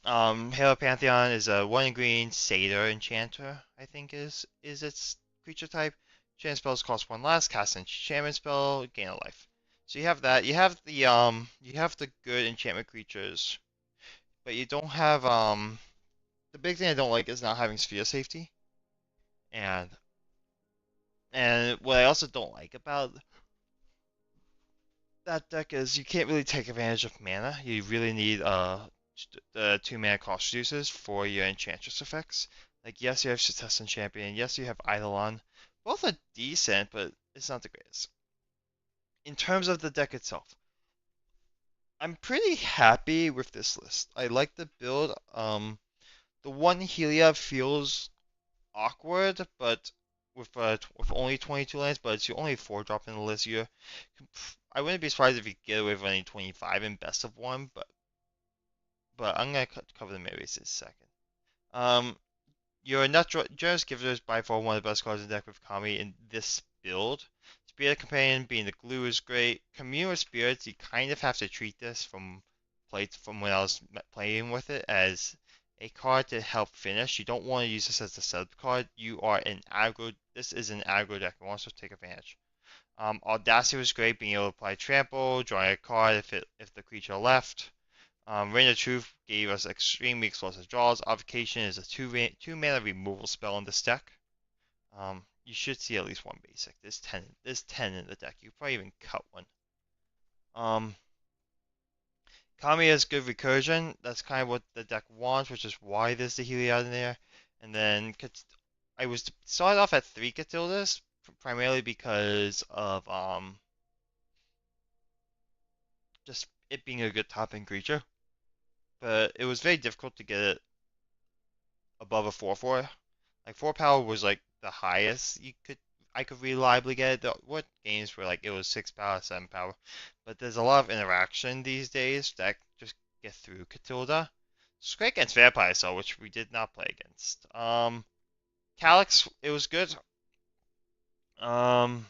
Halo Pantheon is a 1 in green Satyr Enchanter, I think is its creature type. Enchantment spells cost 1 less, cast an enchantment spell, gain a life. So you have that. You have the good enchantment creatures, but you don't have the big thing I don't like is not having sphere safety. And what I also don't like about that deck is you can't really take advantage of mana. You really need the 2 mana cost reducers for your enchantress effects. Like yes, you have Cetessan Champion, yes you have Eidolon. Both are decent, but it's not the greatest. In terms of the deck itself, I'm pretty happy with this list. I like the build. The one Helia feels awkward, but with only 22 lands, but it's your only 4 drop in the list. I wouldn't be surprised if you get away with running 25 in best of one, but I'm gonna cover the Marys in a second. Um, your Generous Giver is by far one of the best cards in the deck with Kami in this build. Spirit Companion being the glue is great. Commune with Spirits, you kind of have to treat this from when I was playing with it as a card to help finish. You don't want to use this as a setup card. You are an aggro. This is an aggro deck. You want to take advantage. Audacity was great, being able to apply Trample, drawing a card if the creature left. Rain of Truth gave us extremely explosive draws. Obfuscation is a 2 mana removal spell in this deck. You should see at least one basic. There's 10 in the deck. You probably even cut one. Um, Kami has good recursion. That's kind of what the deck wants, which is why there's the Heliod in there. And then I was started off at 3 Catildas, primarily because of just it being a good top end creature. But it was very difficult to get it above a 4/4. Like 4 power was like the highest I could reliably get it. What games were like it was 6 power, 7 power. But there's a lot of interaction these days that just get through Catilda. It's great against vampires though, which we did not play against. Calyx, it was good. Um,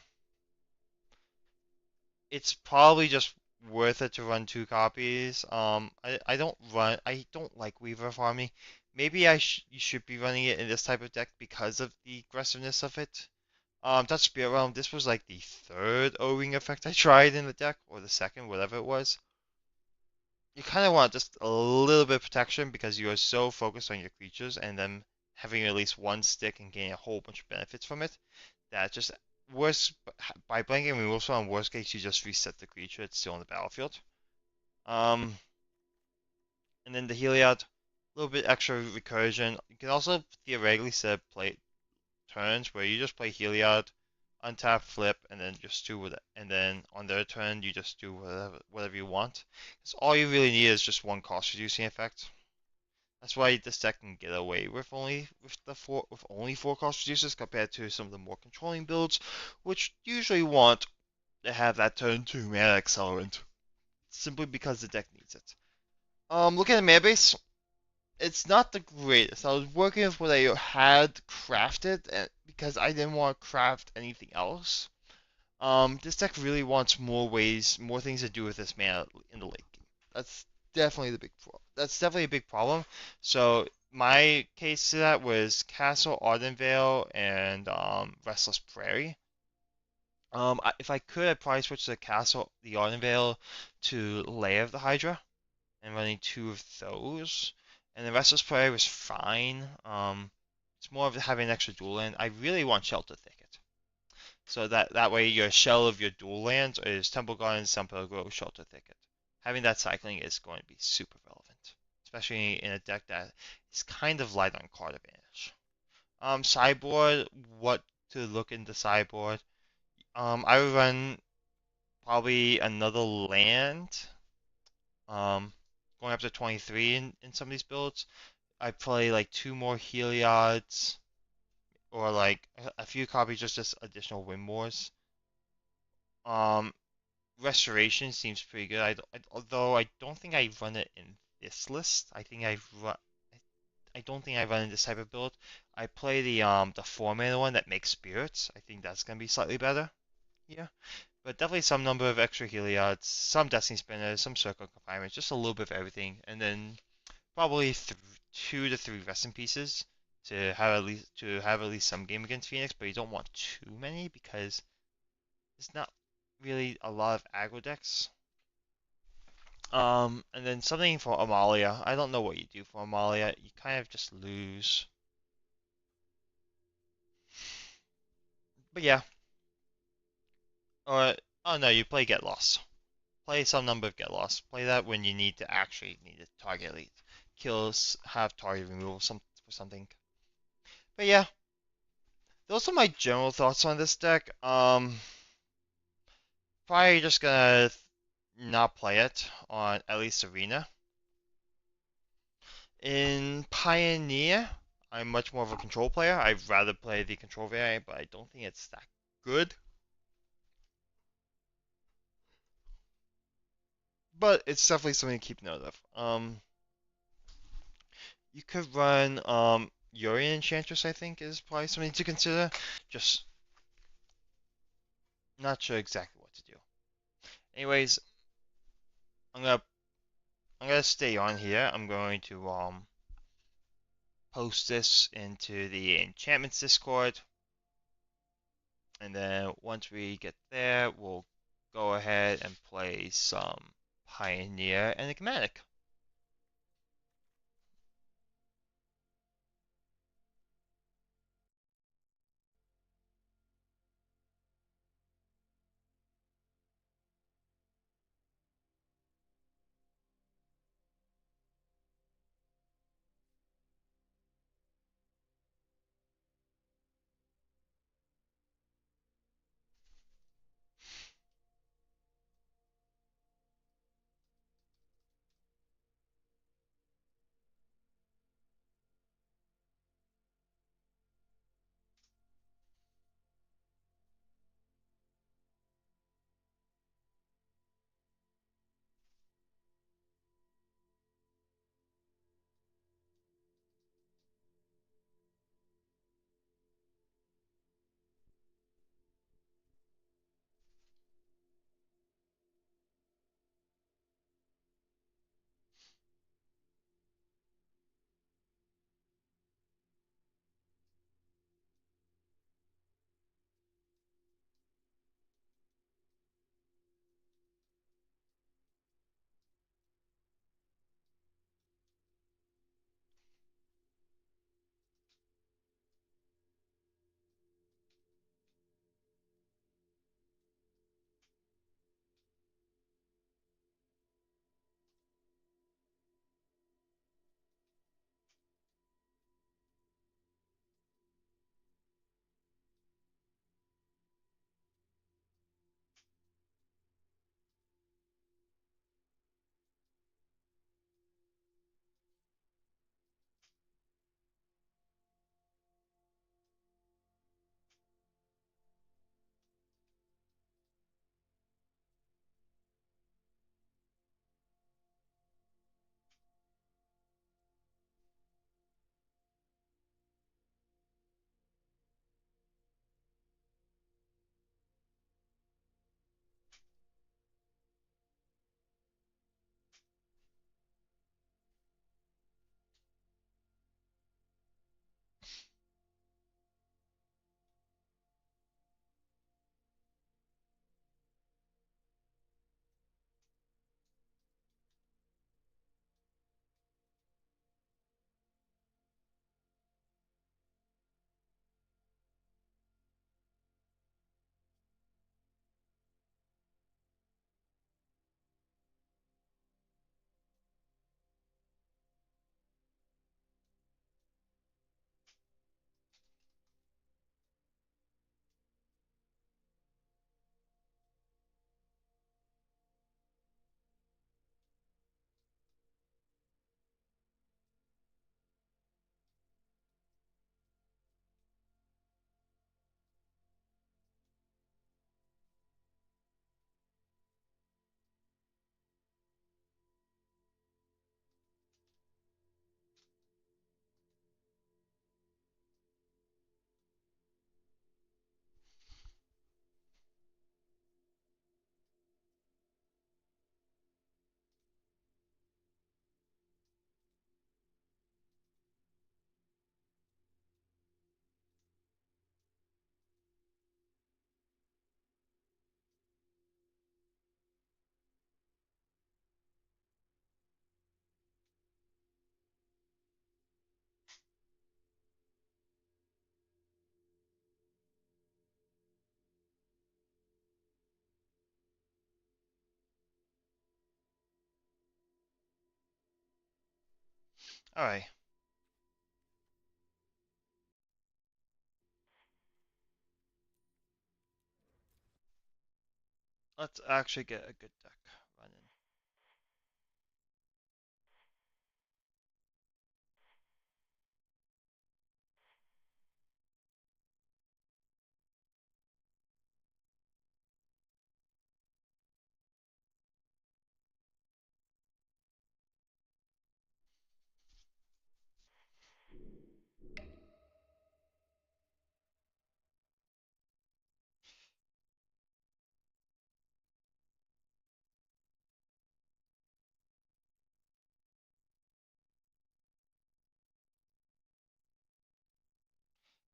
it's probably just worth it to run 2 copies. I don't like Weaver farming. Maybe you should be running it in this type of deck because of the aggressiveness of it. Touch Spirit Realm, this was like the third O-Ring effect I tried in the deck, or the second, whatever it was. You kind of want just a little bit of protection because you are so focused on your creatures and them having at least one stick and getting a whole bunch of benefits from it. That just worst by blanking removal spell in worst case you just reset the creature, it's still on the battlefield. Um, and then the Heliod, a little bit extra recursion. You can also theoretically set play turns where you just play Heliod, untap, flip, and then just do it. And then on their turn, you just do whatever you want. Because all you really need is just one cost reducing effect. That's why this deck can get away with only 4 cost reducers compared to some of the more controlling builds, which usually want to have that turn 2 mana accelerant, simply because the deck needs it. Looking at the mana base, it's not the greatest. I was working with what I had crafted because I didn't want to craft anything else. This deck really wants more things to do with this mana in the late game. That's definitely a big problem. So my case to that was Castle Ardenvale and Restless Prairie. If I could, I'd probably switch the Ardenvale to Lair of the Hydra and running 2 of those. And the Restless Prairie was fine. It's more of having an extra dual land. I really want Shelter Thicket. So that way your shell of your dual lands is Temple Gardens, Temple Grove, Shelter Thicket. Having that cycling is going to be super relevant, especially in a deck that is kind of light on card advantage. Sideboard, what to look into sideboard. I would run probably another land. Going up to 23 in some of these builds. I play like 2 more Heliods or like a few copies just additional Windwars. Um, Restoration seems pretty good. Although I don't think I run it in this list. I don't think I run in this type of build. I play the 4 mana one that makes spirits. I think that's gonna be slightly better. Yeah. But definitely some number of extra Heliods, some Destiny Spinners, some Circle Confinements, just a little bit of everything, and then probably 2 to 3 rest in pieces to have at least some game against Phoenix. But you don't want too many because it's not really a lot of aggro decks. And then something for Amalia. I don't know what you do for Amalia. You kind of just lose. But yeah. Or oh no, you play Get Lost. Play some number of get lost. Play that when you need to actually need to target elite. Kills have target removal for something. But yeah, those are my general thoughts on this deck. Probably just gonna not play it on at least Arena. In Pioneer, I'm much more of a control player. I'd rather play the control variant, but I don't think it's that good. But it's definitely something to keep note of. You could run Urian Enchantress, I think, is probably something to consider. Just not sure exactly what to do. Anyways, I'm gonna I'm gonna stay on here. I'm going to post this into the enchantments Discord, and then once we get there, we'll go ahead and play some Pioneer Enigmatic. Alright. Let's actually get a good deck running.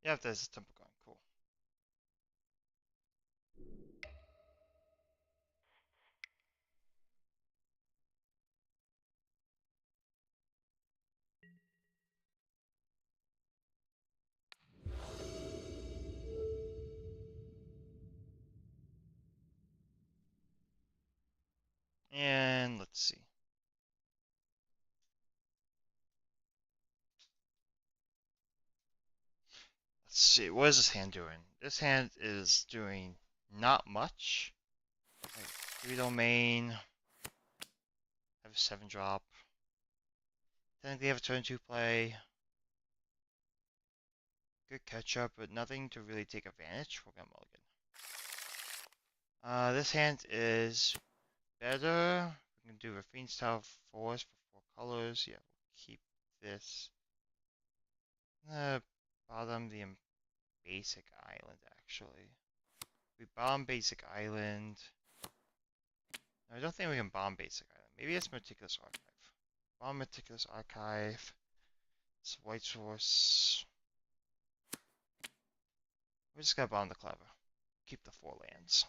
Yeah, there's a temple going. Cool. And let's see. Let's see. What is this hand doing? This hand is doing not much. Like, 3 domain. Have a 7 drop. Technically have a turn 2 play. Good catch up, but nothing to really take advantage. We're gonna mulligan. This hand is better. We can do a Fiend's Tower Force for 4 colors. Yeah, we'll keep this. Bottom the basic island, actually. We bomb basic island. No, I don't think we can bomb basic island. Maybe it's Meticulous Archive. Bomb Meticulous Archive. It's White Source. We're just gonna bomb the Clever. Keep the 4 lands.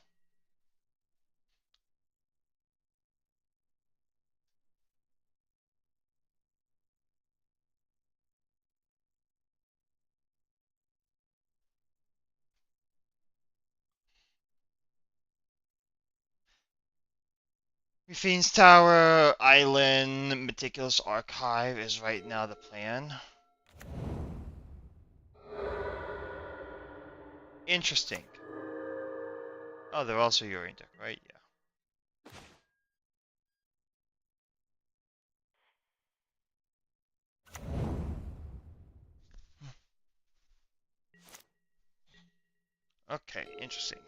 Fiend's Tower, Island, Meticulous Archive is right now the plan. Interesting. Oh, they're also Urian deck, right? Yeah. Okay, interesting.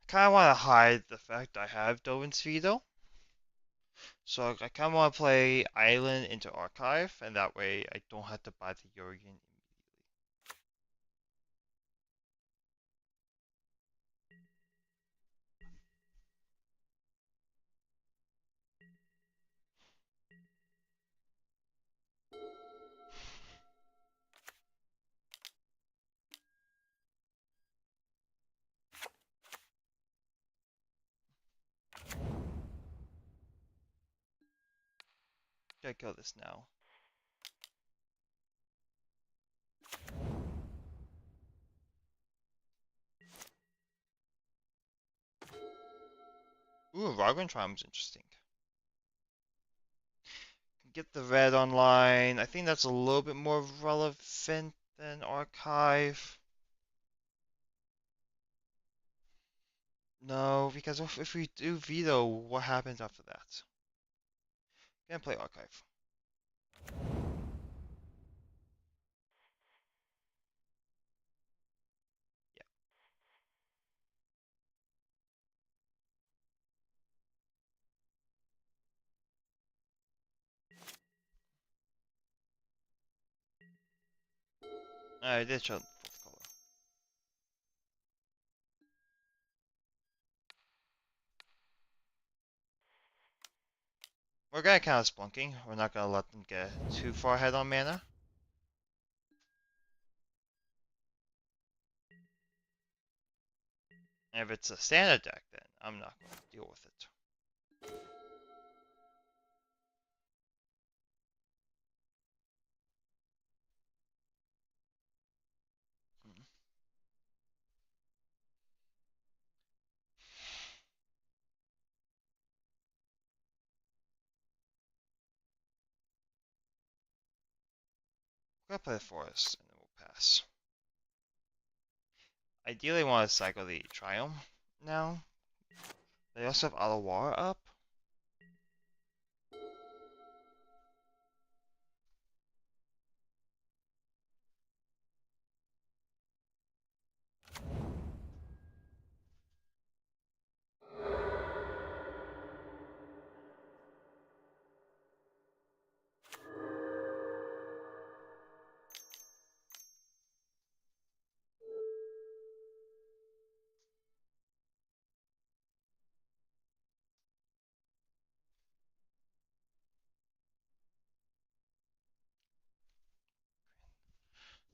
I kind of want to hide the fact I have Dovin's Veto. So I kind of want to play Island into Archive, and that way I don't have to buy the Urian. Gotta kill this now. Ooh, Raglan Triumph's interesting. Get the red online. I think that's a little bit more relevant than Archive. No, because if we do Veto, what happens after that? Gonna play Archive. Yeah. I did show the 4th color. We're gonna count as splunking. We're not gonna let them get too far ahead on mana. And if it's a standard deck, then I'm not gonna deal with it. gonna play the forest and then we'll pass. Ideally, want to cycle the Triumph now. They also have Auto War up.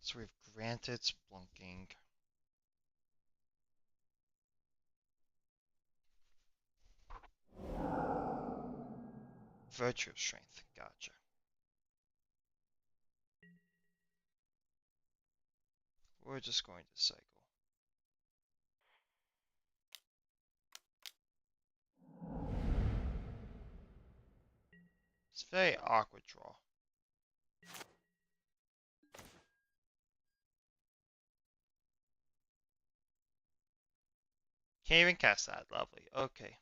So we have Granted Splunking. Virtue Strength, gotcha. We're just going to cycle. It's a very awkward draw. Can't even cast that, lovely. Okay.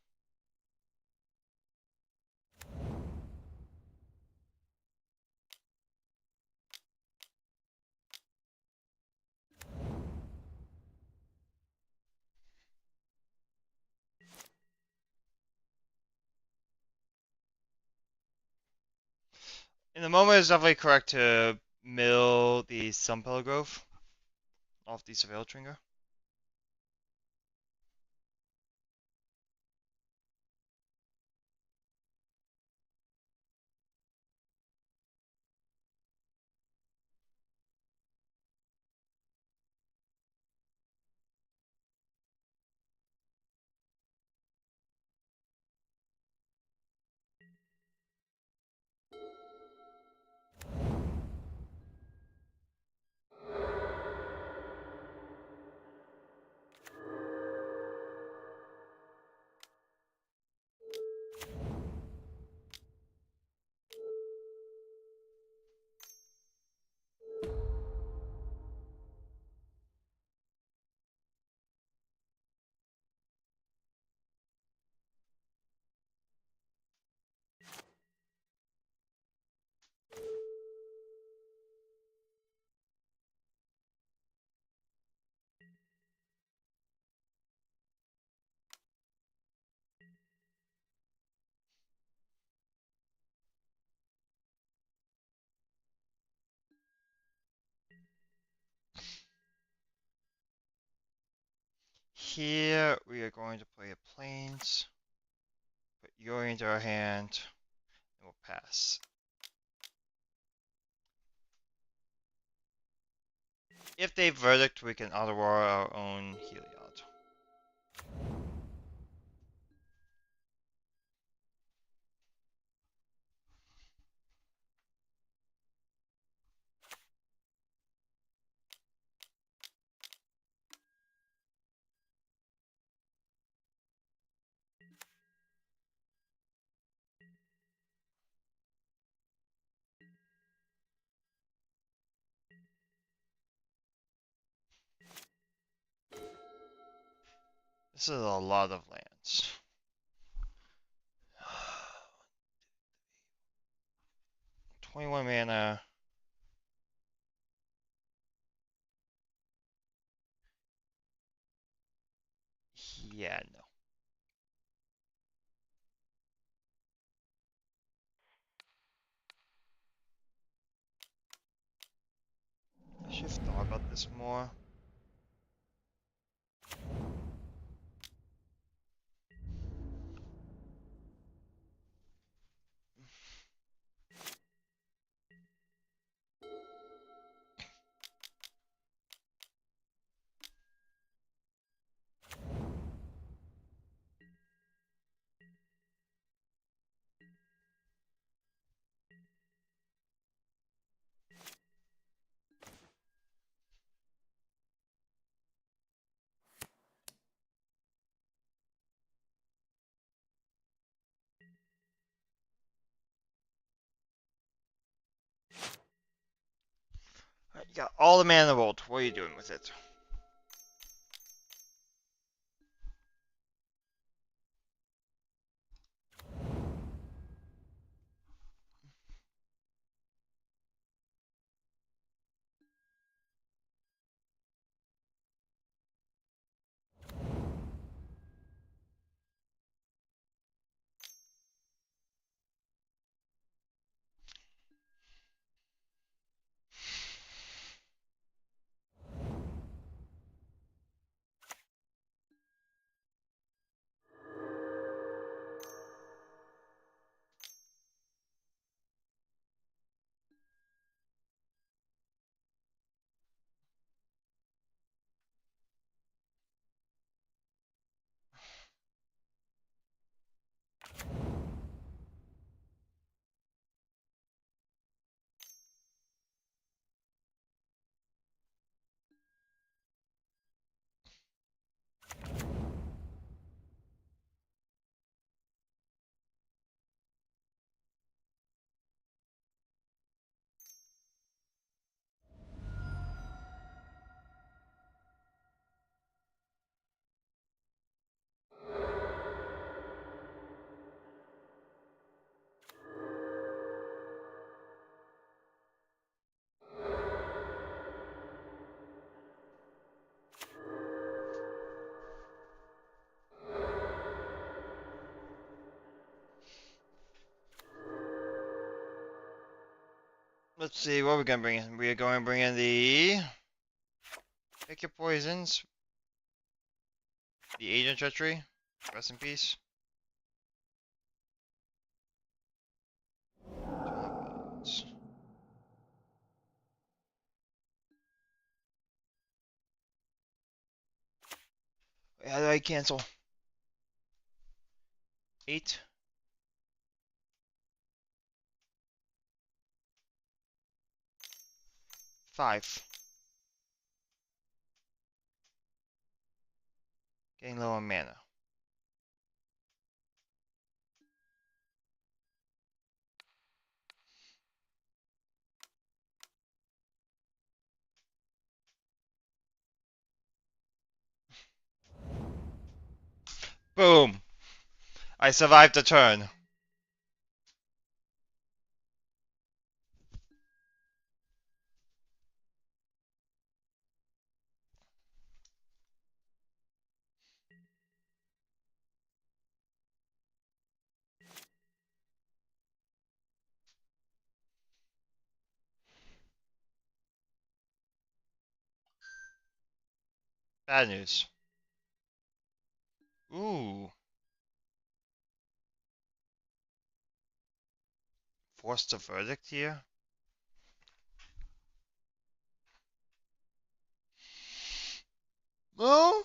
In the moment, it's definitely correct to mill the Sunpillar Grove off the Surveil Trigger. Here, we are going to play a Plains. Put Yuri into our hand, and we'll pass. If they verdict, we can auto war our own Heliod. This is a lot of lands. 21 mana. Yeah, no. I should have thought about this more. You got all the mana in the world. What are you doing with it? Let's see what we're gonna bring in. We are going to bring in the pick your poisons, the agent treachery. Rest in peace. How do I cancel? 8. Five. Getting low on mana. Boom! I survived the turn. Bad news. Ooh. Forced a verdict here. No?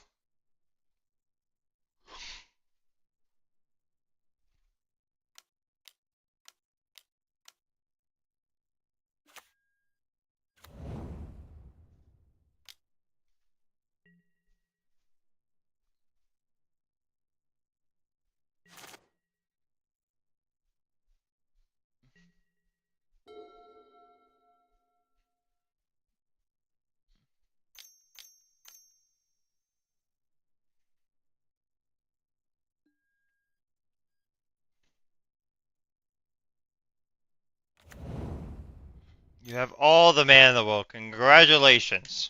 You have all the mana in the world. Congratulations.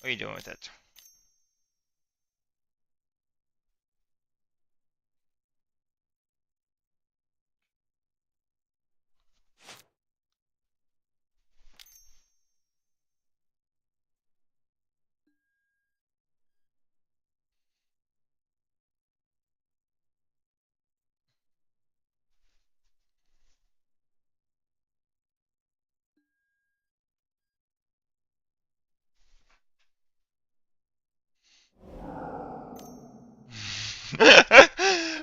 What are you doing with it?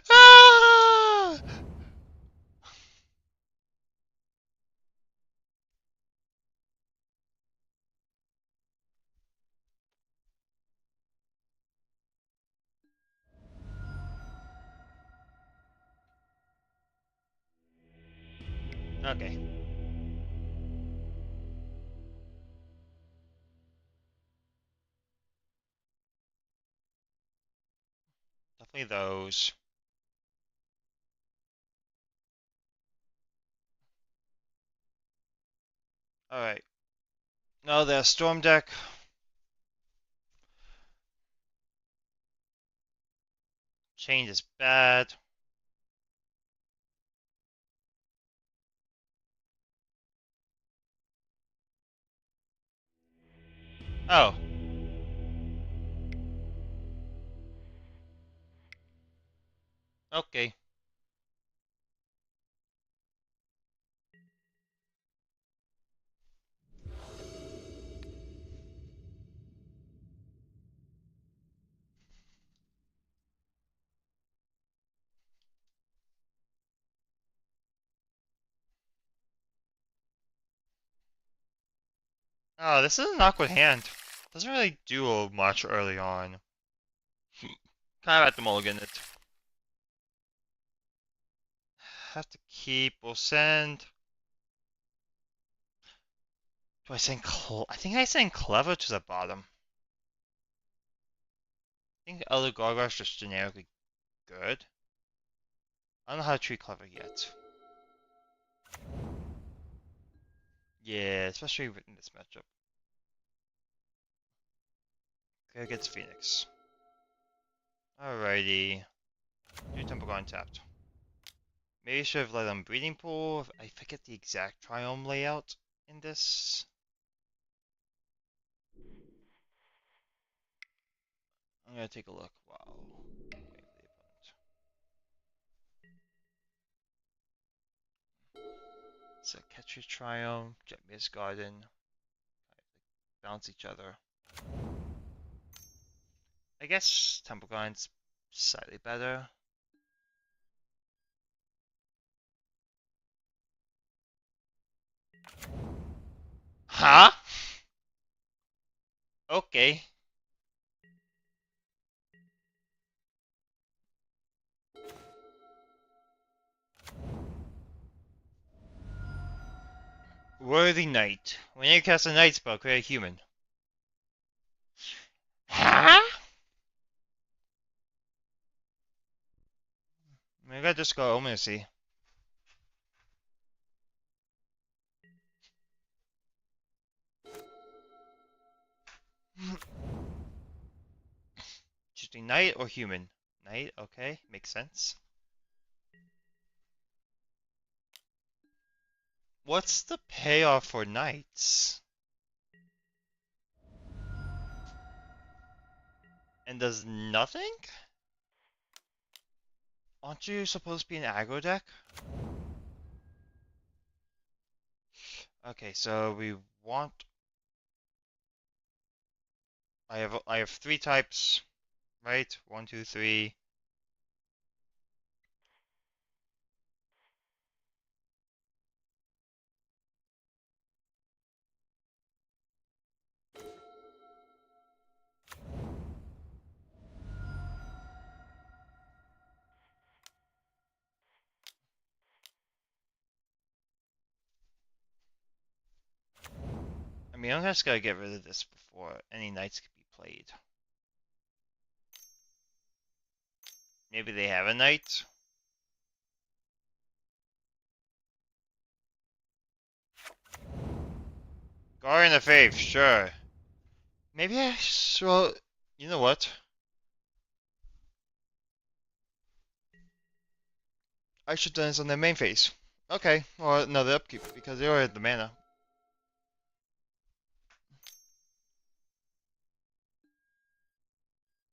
Ah! Okay. Definitely those. Alright. No, the storm deck. Chain is bad. Oh. Okay. Oh, this is an awkward hand. Doesn't really do much early on. Kind of at the mulligan it. Have to keep. We'll send. Do I send I think I send Clever to the bottom. I think other Gargoyle's just generically good. I don't know how to treat Clever yet. Yeah, especially in this matchup. Okay, against Phoenix. Alrighty. Do Temple Guard tapped. Maybe I should have let him Breeding Pool. I forget the exact Triome layout in this. I'm gonna take a look. Wow. Wait for the opponent. So catch your Triome, Jet Mist Garden, bounce each other. I guess Temple Guard's slightly better. Huh? Okay. Worthy Knight. When you cast a Night spell, create a human. Huh? Maybe I just go Ominacy. Choosing Knight or human? Knight, okay, makes sense. What's the payoff for Knights? And does nothing? Aren't you supposed to be an aggro deck? Okay, so we want. I have three types, right? One, two, three. I mean, I'm just gonna get rid of this before any knights can be played. Maybe they have a knight. Guardian of Faith, sure. Maybe I well, you know what? I should do this on their main phase. Okay, or no, the upkeep because they already have the mana.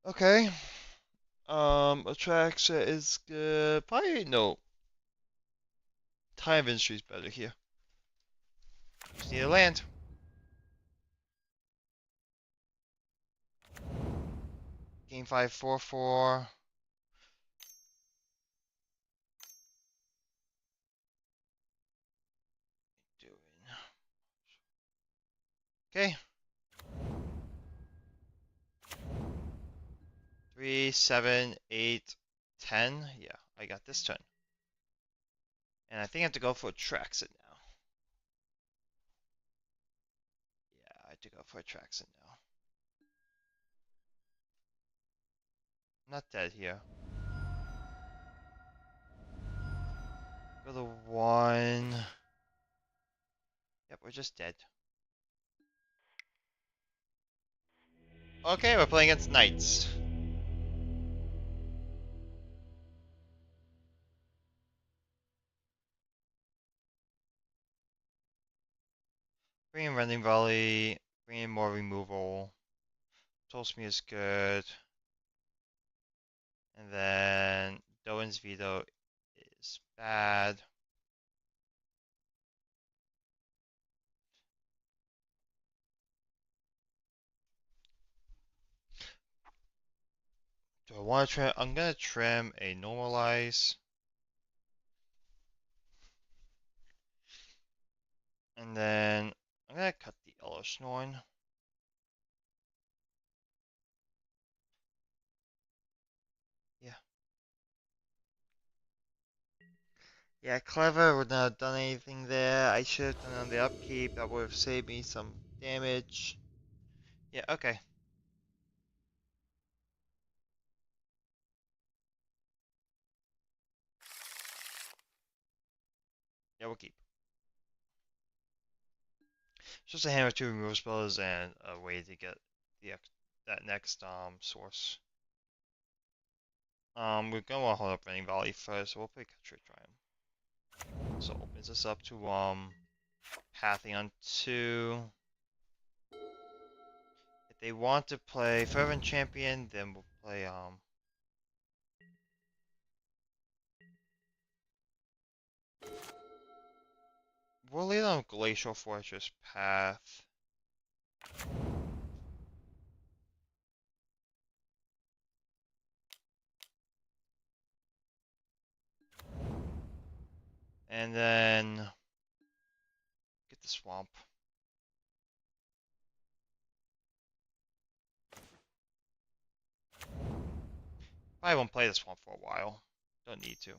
Okay. Atraxa is good. Probably no. Time Industry is better here. Just need a land. Game 5, 4/4. Doing. Okay. 3, 7, 8, 10. Yeah, I got this turn. And I think I have to go for Traxit now. Yeah, I have to go for Traxit now. I'm not dead here. Go to 1. Yep, we're just dead. Okay, we're playing against knights. Bring in Rending Volley. Bring in more removal. Toast Me is good. And then Doan's Veto is bad. Do I want to trim? I'm gonna trim a Normalize. And then I'm gonna cut the Elishnorn. Yeah. Yeah, clever. Would not have done anything there. I should have done it on the upkeep. That would have saved me some damage. Yeah, okay. Yeah, we'll keep. Just a hand or two removal spells and a way to get the that next source. We're gonna want to hold up Running Valley first, so we'll play Country Triumph. So opens us up to pathing on 2. If they want to play Fervent Champion, then we'll play we'll lead on Glacial Fortress Path. And then get the swamp. Probably won't play the swamp for a while. Don't need to.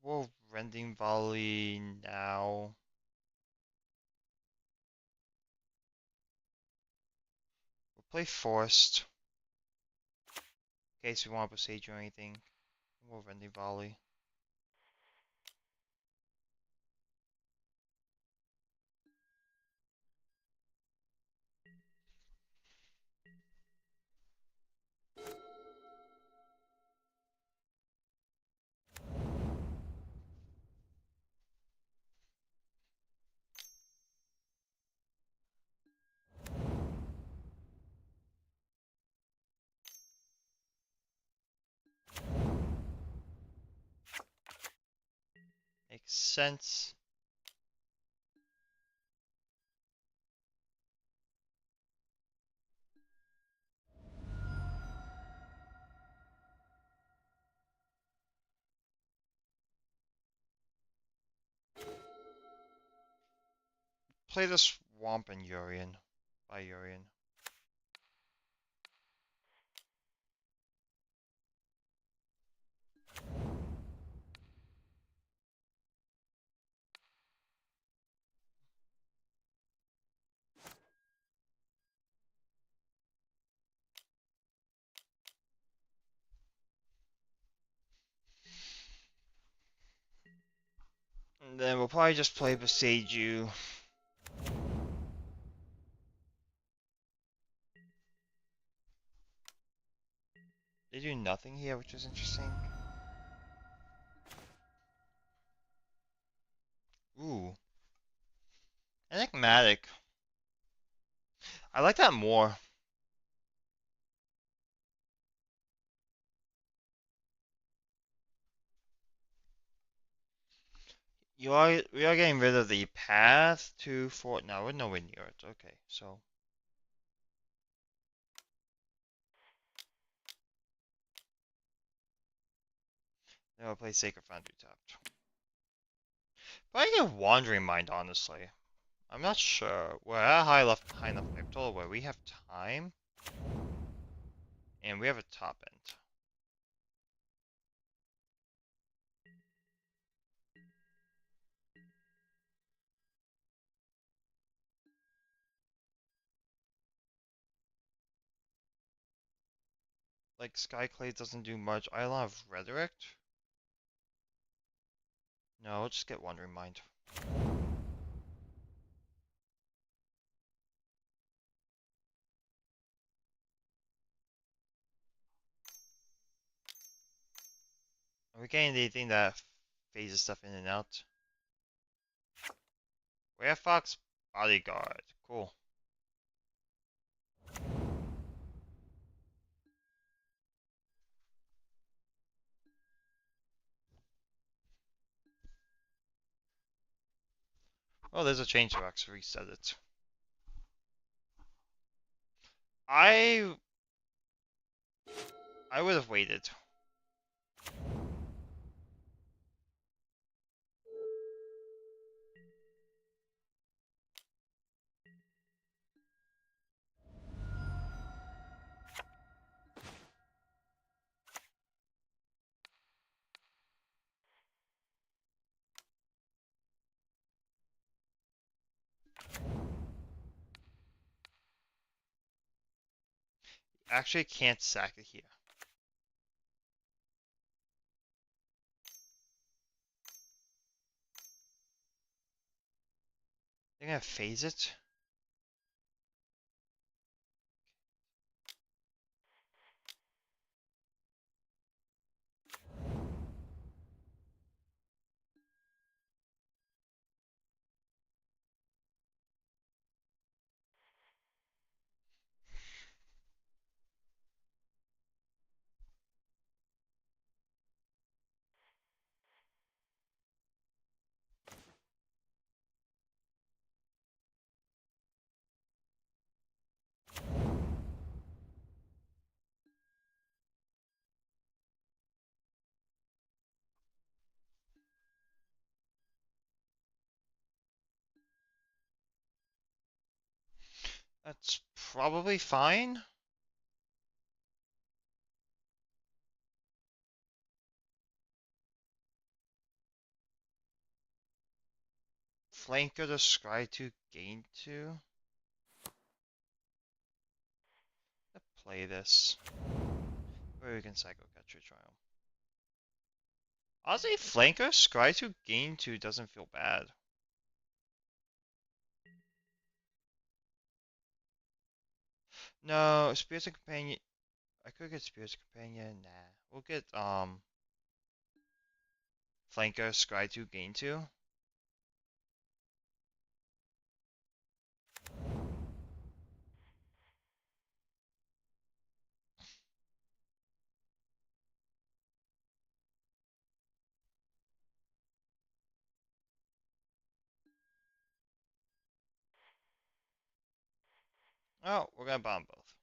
We'll Rending Volley now. We'll play Forest. In case we want to Besiege or anything. We'll Rending Volley. Makes sense. Play the swamp and Urian. By Urian. And then we'll probably just play Besiege you. They do nothing here, which is interesting. Ooh. Enigmatic. I like that more. We are getting rid of the path to Fort. No, we're nowhere near it. Okay, so then we'll play Sacred Foundry tapped. But I get Wandering Mind, honestly. I'm not sure. We're at high enough life total where we have time. And we have a top end. Like Skyclade doesn't do much. Island of Rhetoric? No, we'll just get Wandering Mind. Are we getting anything that phases stuff in and out? Fox Bodyguard. Cool. Oh, there's a change box. Reset it. I I would have waited. Actually, can't sack it here. They're gonna phase it. That's probably fine. Flanker to scry to gain 2. Let's play this. Or we can Psycho Catcher Trial. Honestly, Flanker scry to gain 2 doesn't feel bad. No, Spirits of Companion. I could get Spirits of Companion. Nah. We'll get Flanker scry to gain 2. Oh, we're gonna bomb both.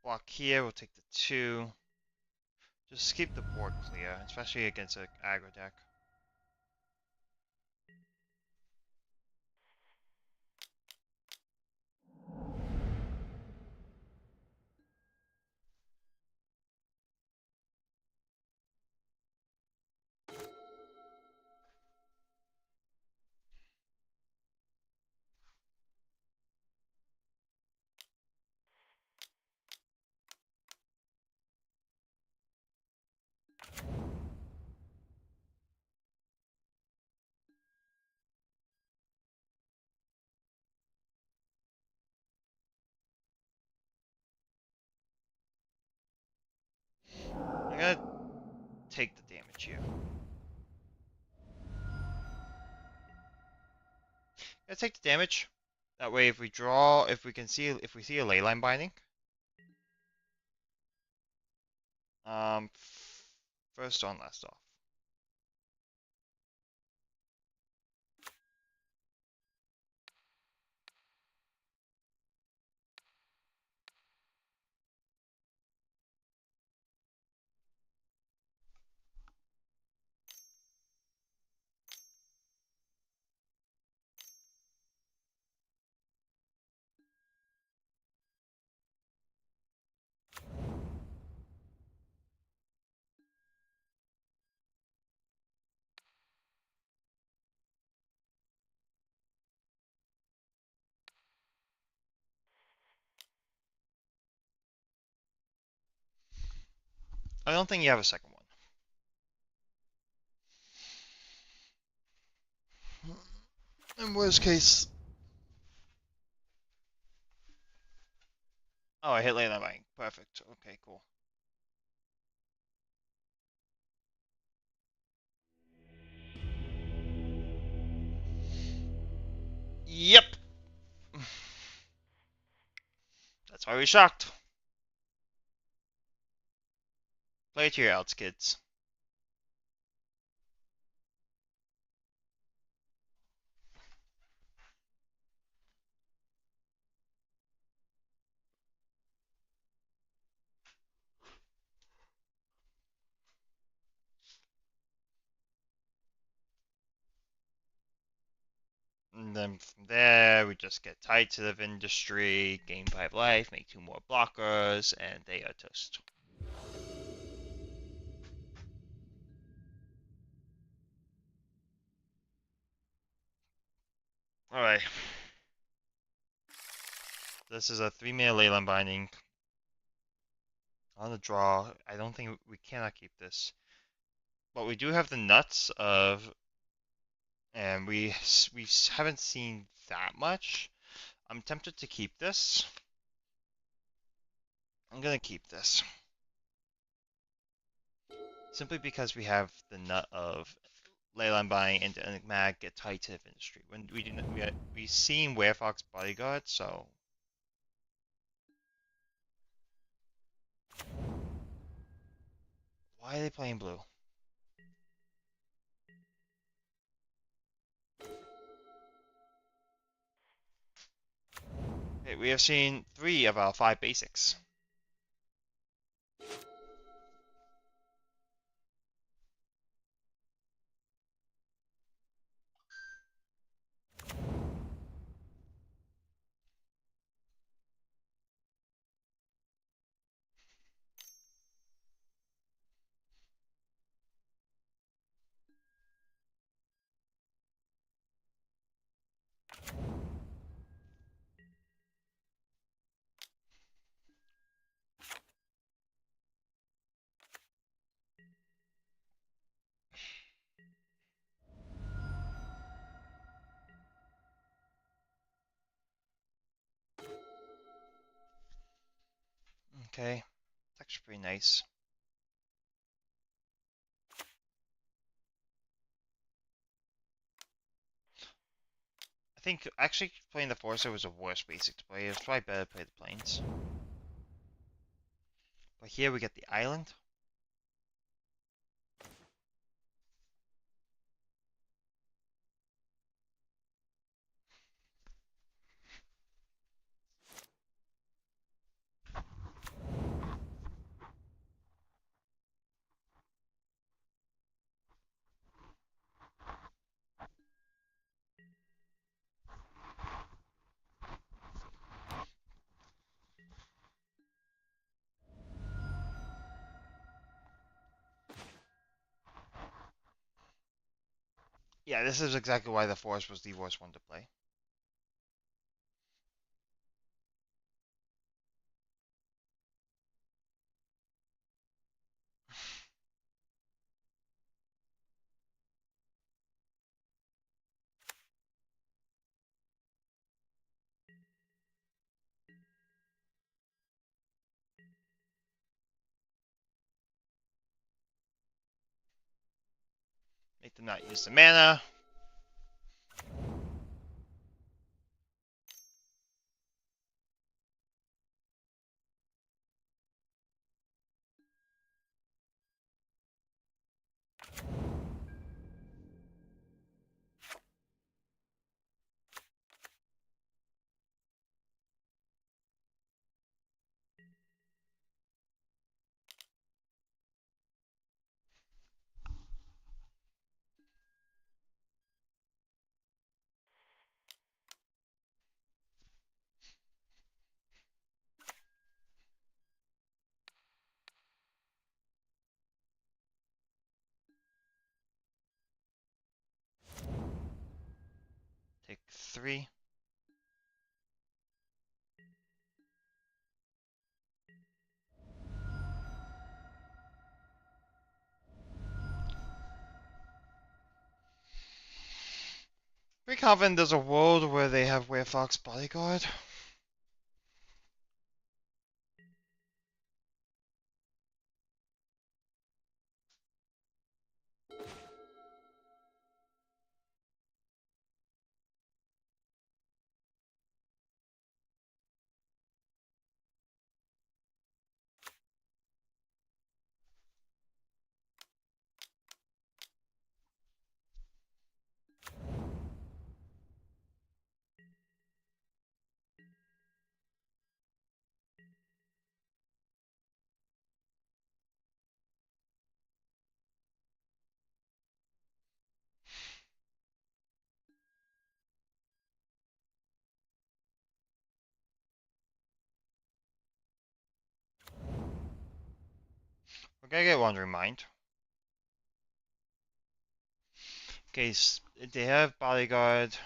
Block here, we'll take the 2. Just keep the board clear, especially against an aggro deck. I'm gonna take the damage here. Gonna take the damage. That way, if we draw, if we see a leyline binding, um, first on, last off. I don't think you have a second one. In worst case. Oh, I hit lane bank. Perfect. Okay, cool. Yep. That's why we shocked. Play it to your outs, kids. And then from there, we just get tied to the industry, gain 5 life, make 2 more blockers, and they are toast. Alright. This is a 3-mana Leyline Binding. On the draw, I don't think we cannot keep this. But we do have the nuts of, and we haven't seen that much. I'm tempted to keep this. I'm gonna keep this. Simply because we have the nut of Leyline buying into Enigmatic get tied to the industry. When we do we seen Werefox Bodyguard, so why are they playing blue? Okay, we have seen 3 of our 5 basics. Okay, it's actually pretty nice. I think actually playing the Forcer was a worse basic to play. It was probably better to play the Plains. But here we get the Island. Yeah, this is exactly why the Forest was the worst one to play. Make them not use the mana. Take 3. Pretty confident there's a world where they have Werefox bodyguard. We're gonna get Wandering Mind. Okay, they have bodyguard.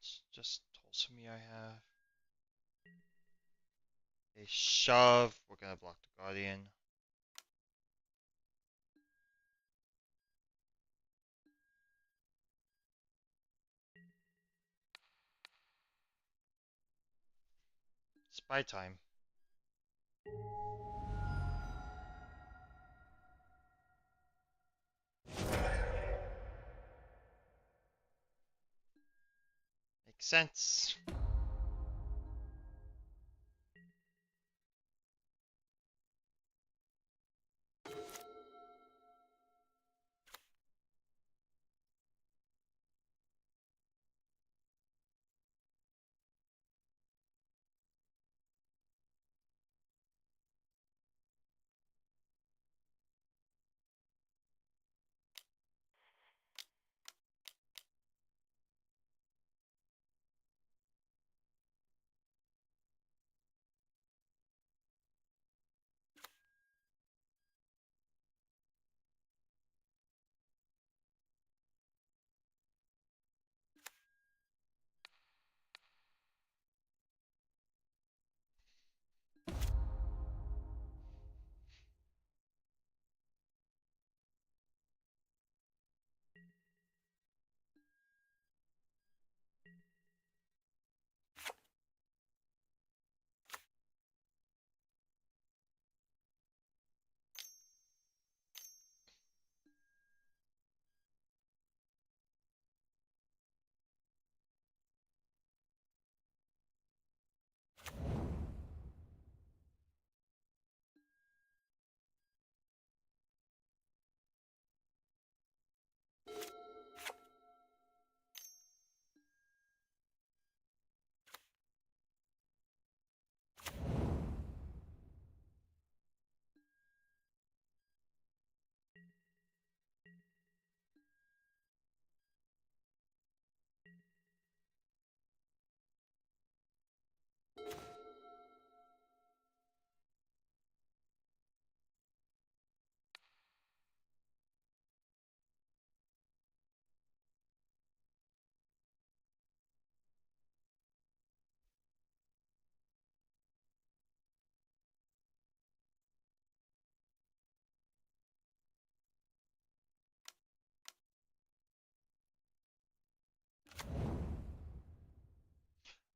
It's just Tulsamy I have. A shove. We're gonna block the Guardian. Spy time. Makes sense.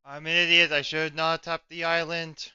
I'm an idiot. I should not tap the island.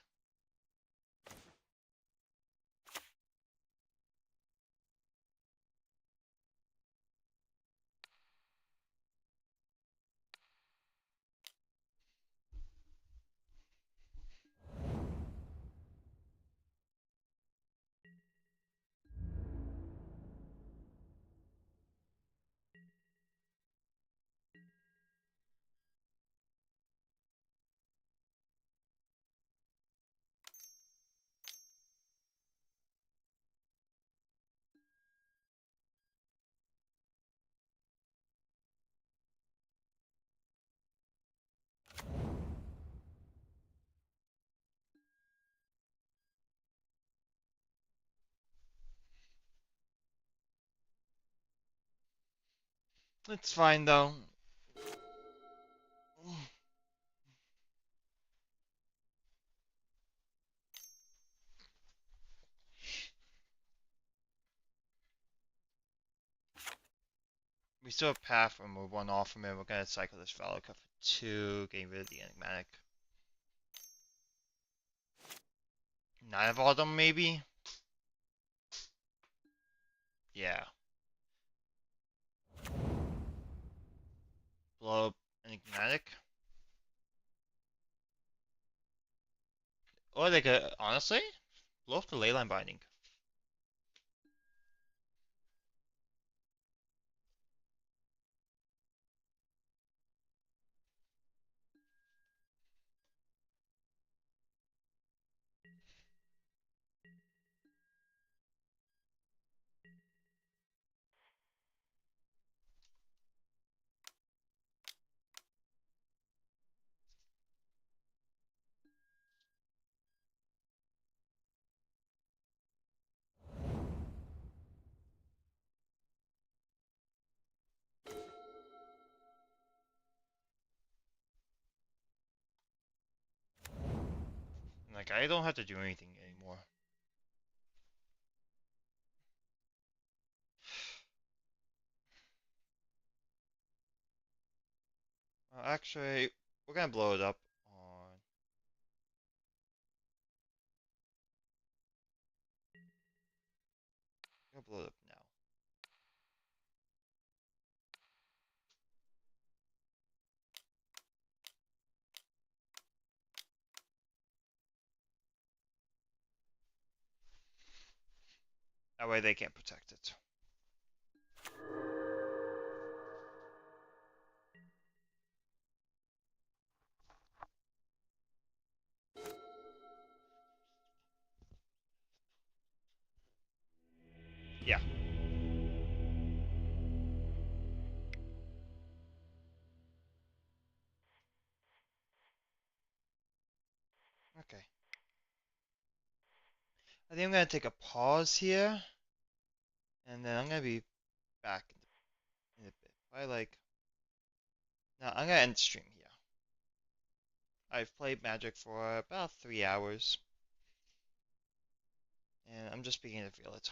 It's fine though. We still have path and move one off from it. We're gonna cycle this Valor for 2, getting rid of the Enigmatic. 9 of all them, maybe? Yeah. Blow up Enigmatic. Or they could, honestly, blow up the Leyline Binding. Like, I don't have to do anything anymore. Actually, we're gonna blow it up on... We're gonna blow it up now. That way they can't protect it. Yeah. Okay. I think I'm gonna take a pause here, and then I'm gonna be back in a bit. I like... Now, I'm gonna end the stream here. I've played Magic for about 3 hours, and I'm just beginning to feel it.